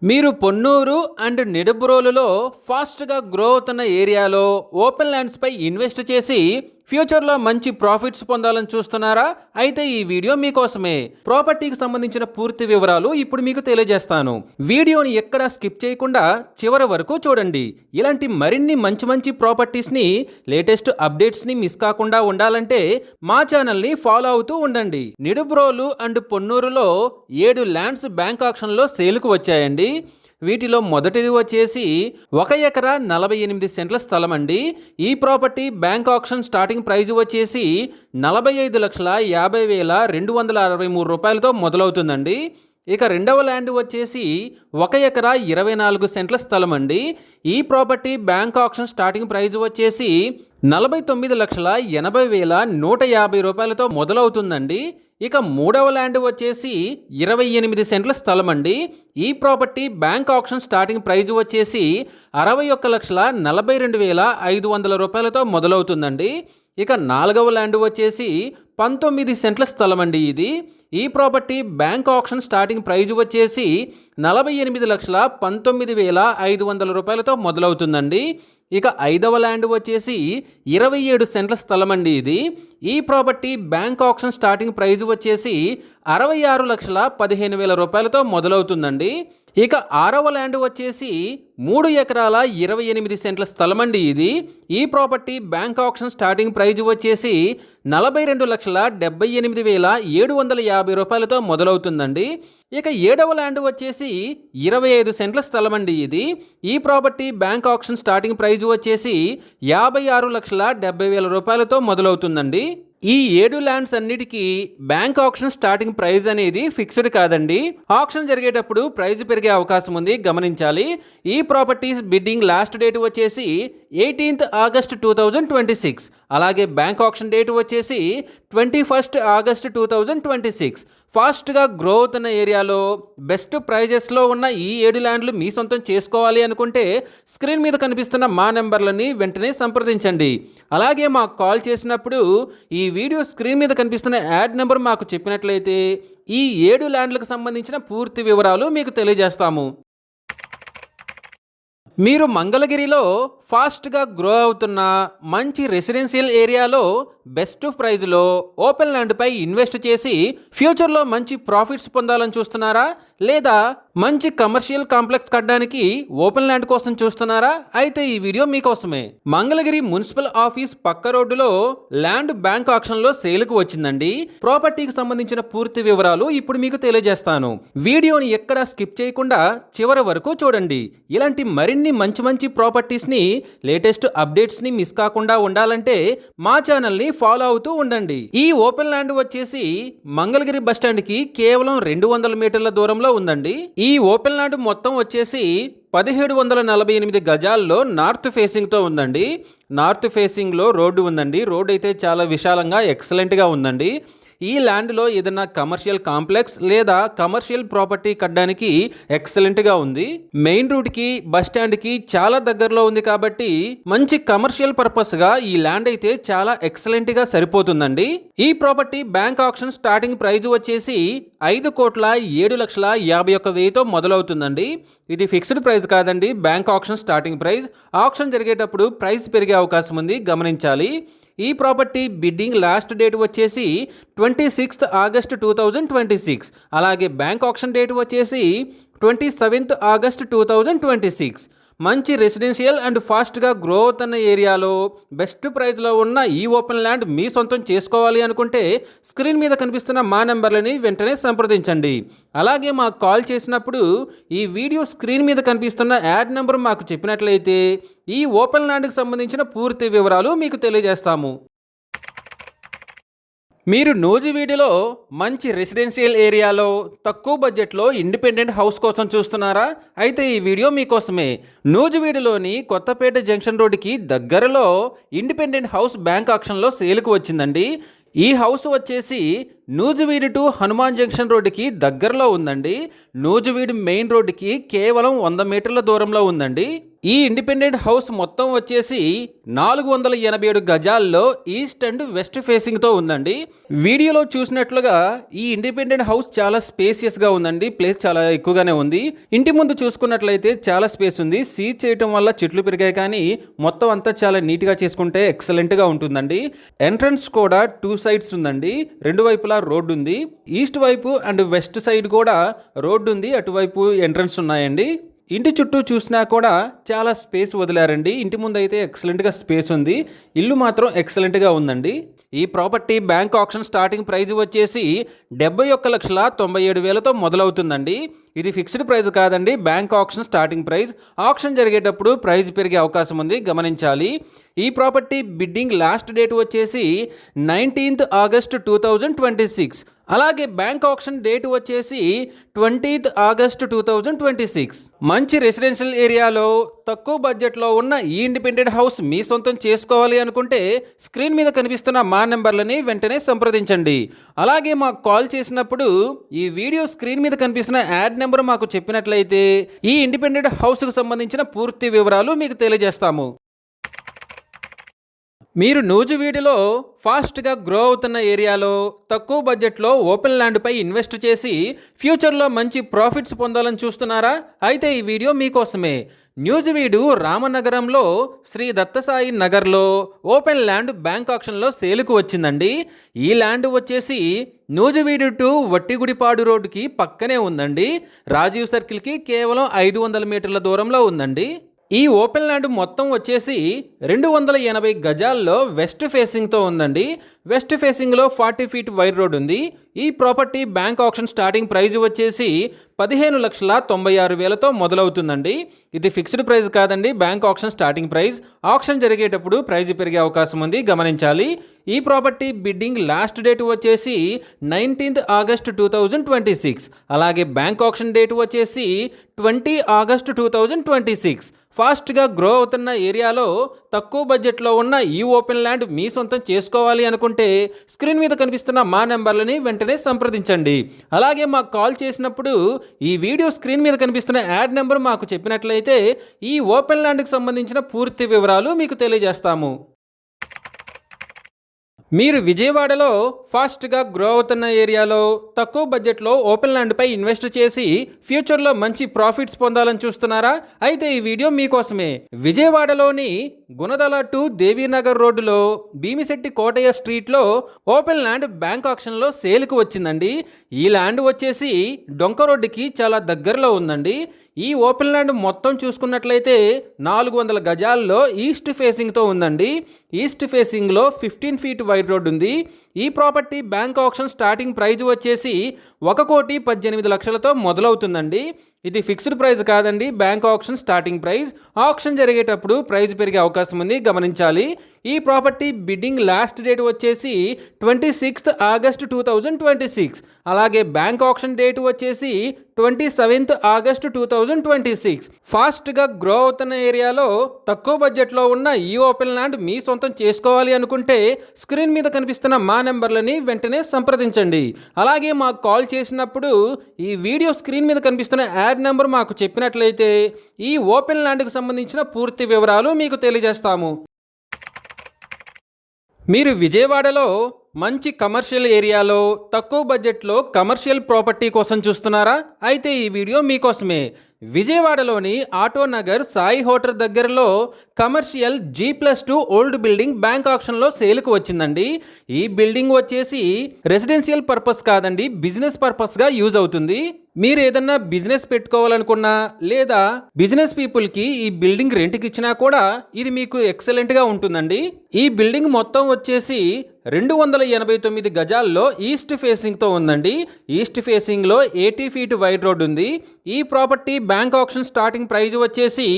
మీరు పొన్నూరు అండ్ నిడబ్రోలులో ఫాస్ట్గా గ్రో అవుతున్న ఏరియాలో ఓపెన్ ల్యాండ్స్పై ఇన్వెస్ట్ చేసి ఫ్యూచర్లో మంచి ప్రాఫిట్స్ పొందాలని చూస్తున్నారా? అయితే ఈ వీడియో మీకోసమే. ప్రాపర్టీకి సంబంధించిన పూర్తి వివరాలు ఇప్పుడు మీకు తెలియజేస్తాను. వీడియోని ఎక్కడా స్కిప్ చేయకుండా చివరి వరకు చూడండి. ఇలాంటి మరిన్ని మంచి ప్రాపర్టీస్ని, లేటెస్ట్ అప్డేట్స్ని మిస్ కాకుండా ఉండాలంటే మా ఛానల్ని ఫాలో అవుతూ ఉండండి. నిడుబ్రోలు అండ్ పొన్నూరులో 7 ల్యాండ్స్ బ్యాంక్ ఆక్షన్లో సేల్కు వచ్చాయండి. వీటిలో మొదటిది వచ్చేసి 1 ఎకరా 48 సెంట్ల స్థలం అండి. ఈ property bank auction starting price వచ్చేసి 45,50,263 రూపాయలతో మొదలవుతుందండి. ఇక రెండవ ల్యాండ్ వచ్చేసి 1 ఎకరా 24 సెంట్ల స్థలం అండి. ఈ property bank auction starting price వచ్చేసి 49,80,150 రూపాయలతో మొదలవుతుందండి. ఇక మూడవ ల్యాండ్ వచ్చేసి 28 సెంట్ల స్థలం అండి. ఈ property bank auction starting price వచ్చేసి 61,42,500 రూపాయలతో మొదలవుతుందండి. ఇక నాలుగవ ల్యాండ్ వచ్చేసి 19 సెంట్ల స్థలం అండి. ఈ property bank auction starting price వచ్చేసి 48,19,500 రూపాయలతో మొదలవుతుందండి. ఇక ఐదవ ల్యాండ్ వచ్చేసి 27 సెంట్ల స్థలం అండి. ఈ property bank auction starting price వచ్చేసి 66,15,000 రూపాయలతో మొదలవుతుందండి. ఇక ఆరవ ల్యాండ్ వచ్చేసి 3 ఎకరాల 28 సెంట్ల స్థలం అండి. ఈ property bank auction starting price వచ్చేసి 42,78,750 రూపాయలతో మొదలవుతుందండి. ఇక ఏడవ ల్యాండ్ వచ్చేసి 25 సెంట్ల స్థలం అండి. ఈ property bank auction starting price వచ్చేసి 56,70,000 రూపాయలతో మొదలవుతుందండి. ఈ 7 ల్యాండ్స్ అన్నిటికీ బ్యాంక్ ఆక్షన్ స్టార్టింగ్ ప్రైజ్ అనేది ఫిక్స్డ్ కాదండి. ఆక్షన్ జరిగేటప్పుడు ప్రైజ్ పెరిగే అవకాశం ఉంది, గమనించాలి. ఈ ప్రాపర్టీస్ బిడ్డింగ్ లాస్ట్ డేట్ వచ్చేసి 18th August 2026. అలాగే బ్యాంక్ ఆక్షన్ డేట్ వచ్చేసి 21st August 2026. ఫాస్ట్గా గ్రో అవుతున్న ఏరియాలో బెస్ట్ ప్రైజెస్లో ఉన్న ఈ 7 ల్యాండ్లు మీ సొంతం చేసుకోవాలి అనుకుంటే స్క్రీన్ మీద కనిపిస్తున్న మా నెంబర్లని వెంటనే సంప్రదించండి. అలాగే మాకు కాల్ చేసినప్పుడు ఈ వీడియో స్క్రీన్ మీద కనిపిస్తున్న యాడ్ నెంబర్ మాకు చెప్పినట్లయితే ఈ 7 ల్యాండ్లకు సంబంధించిన పూర్తి వివరాలు మీకు తెలియజేస్తాము. మీరు మంగళగిరిలో ఫాస్ట్గా గ్రో అవుతున్న మంచి రెసిడెన్షియల్ ఏరియాలో బెస్ట్ ప్రైజ్లో ఓపెన్ ల్యాండ్పై ఇన్వెస్ట్ చేసి ఫ్యూచర్లో మంచి ప్రాఫిట్స్ పొందాలని చూస్తున్నారా? లేదా మంచి కమర్షియల్ కాంప్లెక్స్ కట్టడానికి ఓపెన్ ల్యాండ్ కోసం చూస్తున్నారా? అయితే ఈ వీడియో మీకోసమే. మంగళగిరి మున్సిపల్ ఆఫీస్ పక్క రోడ్డులో ల్యాండ్ బ్యాంక్ ఆక్షన్లో సేల్కు వచ్చిందండి. ప్రాపర్టీకి సంబంధించిన పూర్తి వివరాలు ఇప్పుడు మీకు తెలియజేస్తాను. వీడియోని ఎక్కడా స్కిప్ చేయకుండా చివరి వరకు చూడండి. ఇలాంటి మరిన్ని మంచి ప్రాపర్టీస్ని, లేటెస్ట్ అప్డేట్స్ని మిస్ కాకుండా ఉండాలంటే మా ఛానల్ని ఫాలో అవుతూ ఉండండి. ఈ ఓపెన్ ల్యాండ్ వచ్చేసి మంగళగిరి బస్టాండ్కి కేవలం 200 మీటర్ల దూరంలో ఉందండి. ఈ ఓపెన్ ల్యాండ్ మొత్తం వచ్చేసి 1748 గజాల్లో నార్త్ ఫేసింగ్తో ఉందండి. నార్త్ ఫేసింగ్లో రోడ్డు ఉందండి. రోడ్డు అయితే చాలా విశాలంగా ఎక్సలెంట్గా ఉందండి. ఈ ల్యాండ్లో ఏదైనా కమర్షియల్ కాంప్లెక్స్ లేదా కమర్షియల్ ప్రాపర్టీ కట్టడానికి ఎక్సలెంట్గా ఉంది. మెయిన్ రూట్కి బస్ స్టాండ్కి చాలా దగ్గరలో ఉంది కాబట్టి మంచి కమర్షియల్ పర్పస్గా ఈ ల్యాండ్ అయితే చాలా ఎక్సలెంట్గా సరిపోతుందండి. ఈ property bank auction starting price వచ్చేసి 5,07,51,000తో మొదలవుతుందండి. ఇది ఫిక్స్డ్ ప్రైస్ కాదండి, bank auction starting price. Auction జరిగేటప్పుడు ప్రైస్ పెరిగే అవకాశం ఉంది, గమనించాలి. ఈ ప్రాపర్టీ బిడ్డింగ్ లాస్ట్ డేట్ వచ్చేసి 26th August 2026. అలాగే బ్యాంక్ ఆక్షన్ డేట్ వచ్చేసి 27th August 2026. మంచి రెసిడెన్షియల్ అండ్ ఫాస్ట్గా గ్రో అవుతున్న ఏరియాలో బెస్ట్ ప్రైజ్లో ఉన్న ఈ ఓపెన్ ల్యాండ్ మీ సొంతం చేసుకోవాలి అనుకుంటే స్క్రీన్ మీద కనిపిస్తున్న మా నెంబర్లని వెంటనే సంప్రదించండి. అలాగే మాకు కాల్ చేసినప్పుడు ఈ వీడియో స్క్రీన్ మీద కనిపిస్తున్న యాడ్ నెంబర్ మాకు చెప్పినట్లయితే ఈ ఓపెన్ ల్యాండ్కి సంబంధించిన పూర్తి వివరాలు మీకు తెలియజేస్తాము. మీరు నూజివీడులో మంచి రెసిడెన్షియల్ ఏరియాలో తక్కువ బడ్జెట్లో ఇండిపెండెంట్ హౌస్ కోసం చూస్తున్నారా? అయితే ఈ వీడియో మీకోసమే. నూజివీడులోని కొత్తపేట జంక్షన్ రోడ్డుకి దగ్గరలో ఇండిపెండెంట్ హౌస్ బ్యాంక్ ఆక్షన్లో సేల్కు వచ్చిందండి. ఈ హౌస్ వచ్చేసి నూజివీడు టు హనుమాన్ జంక్షన్ రోడ్డుకి దగ్గరలో ఉందండి. నూజివీడు మెయిన్ రోడ్డుకి కేవలం 100 మీటర్ల దూరంలో ఉందండి. ఈ ఇండిపెండెంట్ హౌస్ మొత్తం వచ్చేసి 487 గజాల్లో ఈస్ట్ అండ్ వెస్ట్ ఫేసింగ్తో ఉందండి. వీడియోలో చూసినట్లుగా ఈ ఇండిపెండెంట్ హౌస్ చాలా స్పేసియస్గా ఉందండి. ప్లేస్ చాలా ఎక్కువగానే ఉంది. ఇంటి ముందు చూసుకున్నట్లయితే చాలా స్పేస్ ఉంది. సీజ్ చేయటం వల్ల చెట్లు పెరిగాయి, కానీ మొత్తం అంతా చాలా నీట్గా చేసుకుంటే ఎక్సలెంట్గా ఉంటుందండి. ఎంట్రన్స్ కూడా 2 సైడ్స్ ఉందండి. 2 వైపులా రోడ్డు ఉంది. ఈస్ట్ వైపు అండ్ వెస్ట్ సైడ్ కూడా రోడ్డు ఉంది. అటువైపు ఎంట్రన్స్ ఉన్నాయండి. ఇంటి చుట్టూ చూసినా కూడా చాలా స్పేస్ వదిలారండి. ఇంటి ముందు అయితే ఎక్సలెంట్గా స్పేస్ ఉంది. ఇల్లు మాత్రం ఎక్సలెంట్గా ఉందండి. ఈ property bank auction starting price వచ్చేసి 71,97,000తో మొదలవుతుందండి. ఇది ఫిక్స్డ్ ప్రైస్ కాదండి, bank auction starting price. Auction జరిగేటప్పుడు ప్రైస్ పెరిగే అవకాశం ఉంది, గమనించాలి. ఈ ప్రాపర్టీ బిడ్డింగ్ లాస్ట్ డేట్ వచ్చేసి 19th August 2026. అలాగే బ్యాంక్ ఆక్షన్ డేట్ వచ్చేసి 20th August 2026. మంచి రెసిడెన్షియల్ ఏరియాలో తక్కువ బడ్జెట్లో ఉన్న ఈ ఇండిపెండెంట్ హౌస్ మీ సొంతం చేసుకోవాలి అనుకుంటే స్క్రీన్ మీద కనిపిస్తున్న మా నెంబర్లని వెంటనే సంప్రదించండి. అలాగే మాకు కాల్ చేసినప్పుడు ఈ వీడియో స్క్రీన్ మీద కనిపిస్తున్న యాడ్ నెంబర్ మాకు చెప్పినట్లయితే ఈ ఇండిపెండెంట్ హౌస్కు సంబంధించిన పూర్తి వివరాలు మీకు తెలియజేస్తాము. మీరు నూజివీడులో ఫాస్ట్గా గ్రో అవుతున్న ఏరియాలో తక్కువ బడ్జెట్లో ఓపెన్ ల్యాండ్పై ఇన్వెస్ట్ చేసి ఫ్యూచర్లో మంచి ప్రాఫిట్స్ పొందాలని చూస్తున్నారా? అయితే ఈ వీడియో మీకోసమే. నూజివీడు రామనగరంలో శ్రీ దత్తసాయి నగర్లో ఓపెన్ ల్యాండ్ బ్యాంక్ ఆక్షన్లో సేలుకు వచ్చిందండి. ఈ ల్యాండ్ వచ్చేసి నూజివీడు టు వట్టిగుడిపాడు రోడ్డుకి పక్కనే ఉందండి. రాజీవ్ సర్కిల్కి కేవలం 500 మీటర్ల దూరంలో ఉందండి. ఈ ఓపెన్ ల్యాండ్ మొత్తం వచ్చేసి 280 గజాల్లో వెస్ట్ ఫేసింగ్తో ఉందండి. వెస్ట్ ఫేసింగ్లో 40 feet వైడ్ రోడ్ ఉంది. ఈ property bank auction starting price వచ్చేసి 15,96,000తో మొదలవుతుందండి. ఇది ఫిక్స్డ్ ప్రైస్ కాదండి, bank auction starting price. Auction జరిగేటప్పుడు ప్రైజ్ పెరిగే అవకాశం ఉంది, గమనించాలి. ఈ ప్రాపర్టీ బిడ్డింగ్ లాస్ట్ డేట్ వచ్చేసి 19th August 2026. అలాగే బ్యాంక్ ఆక్షన్ డేట్ వచ్చేసి 20 August 2026. ఫాస్ట్గా గ్రో అవుతున్న ఏరియాలో తక్కువ బడ్జెట్లో ఉన్న ఈ ఓపెన్ ల్యాండ్ మీ సొంతం చేసుకోవాలి అనుకుంటే స్క్రీన్ మీద కనిపిస్తున్న మా నెంబర్లని వెంటనే సంప్రదించండి. అలాగే మాకు కాల్ చేసినప్పుడు ఈ వీడియో స్క్రీన్ మీద కనిపిస్తున్న యాడ్ నెంబర్ మాకు చెప్పినట్లయితే ఈ ఓపెన్ ల్యాండ్కి సంబంధించిన పూర్తి వివరాలు మీకు తెలియజేస్తాము. మీరు విజయవాడలో ఫాస్ట్గా గ్రో అవుతున్న ఏరియాలో తక్కువ బడ్జెట్లో ఓపెన్ ల్యాండ్పై ఇన్వెస్ట్ చేసి ఫ్యూచర్లో మంచి ప్రాఫిట్స్ పొందాలని చూస్తున్నారా? అయితే ఈ వీడియో మీకోసమే. విజయవాడలోని గుణదల టు దేవీనగర్ రోడ్డులో భీమిశెట్టి కోటయ్య స్ట్రీట్లో ఓపెన్ ల్యాండ్ బ్యాంక్ ఆక్షన్లో సేల్కు వచ్చిందండి. ఈ ల్యాండ్ వచ్చేసి డొంక రోడ్డుకి చాలా దగ్గరలో ఉందండి. ఈ ఓపెన్ ల్యాండ్ మొత్తం చూసుకున్నట్లయితే 400 గజాల్లో ఈస్ట్ ఫేసింగ్తో ఉందండి. ఈస్ట్ ఫేసింగ్లో 15 feet వైడ్ రోడ్ ఉంది. ఈ property bank auction starting price వచ్చేసి 1,18,00,000తో మొదలవుతుందండి. ఇది ఫిక్స్డ్ ప్రైస్ కాదండి, bank auction starting price. Auction జరిగేటప్పుడు ప్రైస్ పెరిగే అవకాశం ఉంది, గమనించాలి. ఈ ప్రాపర్టీ బిడ్డింగ్ లాస్ట్ డేట్ వచ్చేసి 26th August 2026. అలాగే బ్యాంక్ ఆక్షన్ డేట్ వచ్చేసి 27th August 2026. ఫాస్ట్గా గ్రో అవుతున్న ఏరియాలో తక్కువ బడ్జెట్లో ఉన్న ఈ ఓపెన్ ల్యాండ్ మీ సొంతం చేసుకోవాలి అనుకుంటే స్క్రీన్ మీద కనిపిస్తున్న మా నెంబర్లని వెంటనే సంప్రదించండి. అలాగే మాకు కాల్ చేసినప్పుడు ఈ వీడియో స్క్రీన్ మీద కనిపిస్తున్న యాడ్ నెంబర్ మాకు చెప్పినట్లయితే ఈ ఓపెన్ ల్యాండ్కి సంబంధించిన పూర్తి వివరాలు మీకు తెలియజేస్తాము. మీరు విజయవాడలో మంచి కమర్షియల్ ఏరియాలో తక్కువ బడ్జెట్లో కమర్షియల్ ప్రాపర్టీ కోసం చూస్తున్నారా? అయితే ఈ వీడియో మీకోసమే. విజయవాడలోని ఆటో నగర్ సాయి హోటల్ దగ్గరలో commercial G+2 old building bank ఆక్షన్లో సేల్కు వచ్చిందండి. ఈ బిల్డింగ్ వచ్చేసి రెసిడెన్షియల్ పర్పస్ కాదండి, బిజినెస్ పర్పస్గా యూజ్ అవుతుంది. మీరు ఏదన్నా బిజినెస్ పెట్టుకోవాలనుకున్నా లేదా బిజినెస్ పీపుల్కి ఈ బిల్డింగ్ రెంట్కి ఇచ్చినా కూడా ఇది మీకు ఎక్సలెంట్గా ఉంటుందండి. ఈ బిల్డింగ్ మొత్తం వచ్చేసి 289 గజాల్లో ఈస్ట్ ఫేసింగ్తో ఉందండి. ఈస్ట్ ఫేసింగ్లో 80 feet వైడ్ రోడ్ ఉంది. ఈ property bank auction starting price వచ్చేసి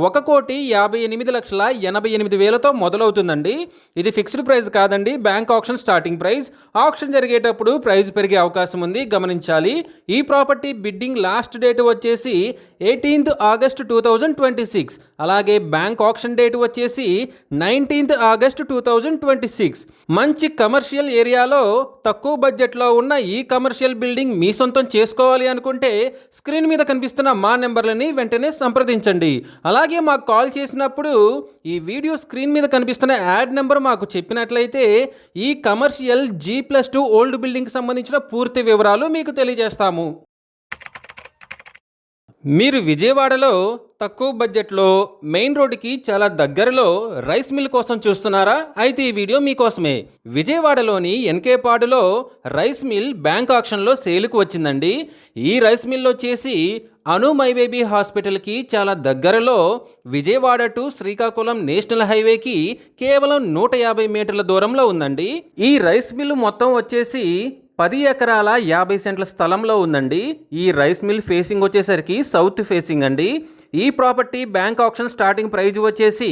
1,58,88,000తో మొదలవుతుందండి. ఇది ఫిక్స్డ్ ప్రైస్ కాదండి, bank auction starting price. Auction జరిగేటప్పుడు ప్రైస్ పెరిగే అవకాశం ఉంది, గమనించాలి. ఈ property property bidding last date వచ్చేసి 18th August 2026. అలాగే బ్యాంక్ ఆక్షన్ డేట్ వచ్చేసి 19th August 2026. మంచి కమర్షియల్ ఏరియాలో తక్కువ బడ్జెట్లో ఉన్న ఈ కమర్షియల్ బిల్డింగ్ మీ సొంతం చేసుకోవాలి అనుకుంటే స్క్రీన్ మీద కనిపిస్తున్న మా నెంబర్లని వెంటనే సంప్రదించండి. అలాగే మాకు కాల్ చేసినప్పుడు ఈ వీడియో స్క్రీన్ మీద కనిపిస్తున్న యాడ్ నెంబర్ మాకు చెప్పినట్లయితే ఈ కమర్షియల్ G+2 ఓల్డ్ బిల్డింగ్కి సంబంధించిన పూర్తి వివరాలు మీకు తెలియజేస్తాము. మీరు విజయవాడలో తక్కువ బడ్జెట్లో మెయిన్ రోడ్డుకి చాలా దగ్గరలో రైస్ మిల్ కోసం చూస్తున్నారా? అయితే ఈ వీడియో మీకోసమే. విజయవాడలోని ఎన్కే పాడులో రైస్ మిల్ బ్యాంక్ ఆక్షన్లో సేలుకు వచ్చిందండి. ఈ రైస్ మిల్ వచ్చేసి అను మై బేబీ హాస్పిటల్కి చాలా దగ్గరలో విజయవాడ టు శ్రీకాకుళం నేషనల్ హైవేకి కేవలం 150 మీటర్ల దూరంలో ఉందండి. ఈ రైస్ మిల్ మొత్తం వచ్చేసి 10 ఎకరాల 50 సెంట్ల స్థలంలో ఉందండి. ఈ రైస్ మిల్ ఫేసింగ్ వచ్చేసరికి సౌత్ ఫేసింగ్ అండి. ఈ property bank auction starting price వచ్చేసి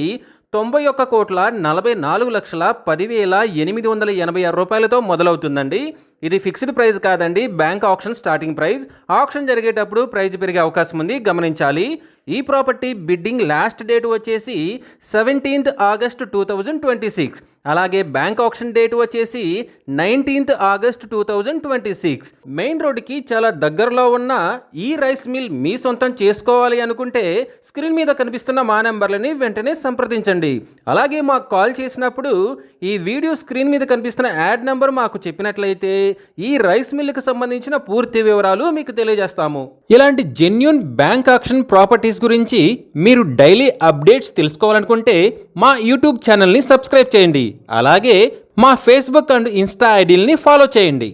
91,44,10,886 రూపాయలతో మొదలవుతుందండి. ఇది ఫిక్స్డ్ ప్రైస్ కాదండి, bank auction starting price. Auction జరిగేటప్పుడు ప్రైజ్ పెరిగే అవకాశం ఉంది, గమనించాలి. ఈ ప్రాపర్టీ బిడ్డింగ్ లాస్ట్ డేట్ వచ్చేసి 17th August 2026. అలాగే బ్యాంక్ ఆక్షన్ డేట్ వచ్చేసి 19th August 2026. మెయిన్ రోడ్డుకి చాలా దగ్గరలో ఉన్న ఈ రైస్ మిల్ మీ సొంతం చేసుకోవాలి అనుకుంటే స్క్రీన్ మీద కనిపిస్తున్న మా నెంబర్లని వెంటనే సంప్రదించండి. అలాగే మాకు కాల్ చేసినప్పుడు ఈ వీడియో స్క్రీన్ మీద కనిపిస్తున్న యాడ్ నెంబర్ మాకు చెప్పినట్లయితే ఈ రైస్ మిల్కి సంబంధించిన పూర్తి వివరాలు మీకు తెలియజేస్తాము. ఇలాంటి జెన్యూన్ బ్యాంక్ ఆక్షన్ ప్రాపర్టీస్ గురించి మీరు డైలీ అప్డేట్స్ తెలుసుకోవాలనుకుంటే మా యూట్యూబ్ ఛానల్ని సబ్స్క్రైబ్ చేయండి. అలాగే మా ఫేస్బుక్ అండ్ ఇన్స్టా ఐడీలని ఫాలో చేయండి.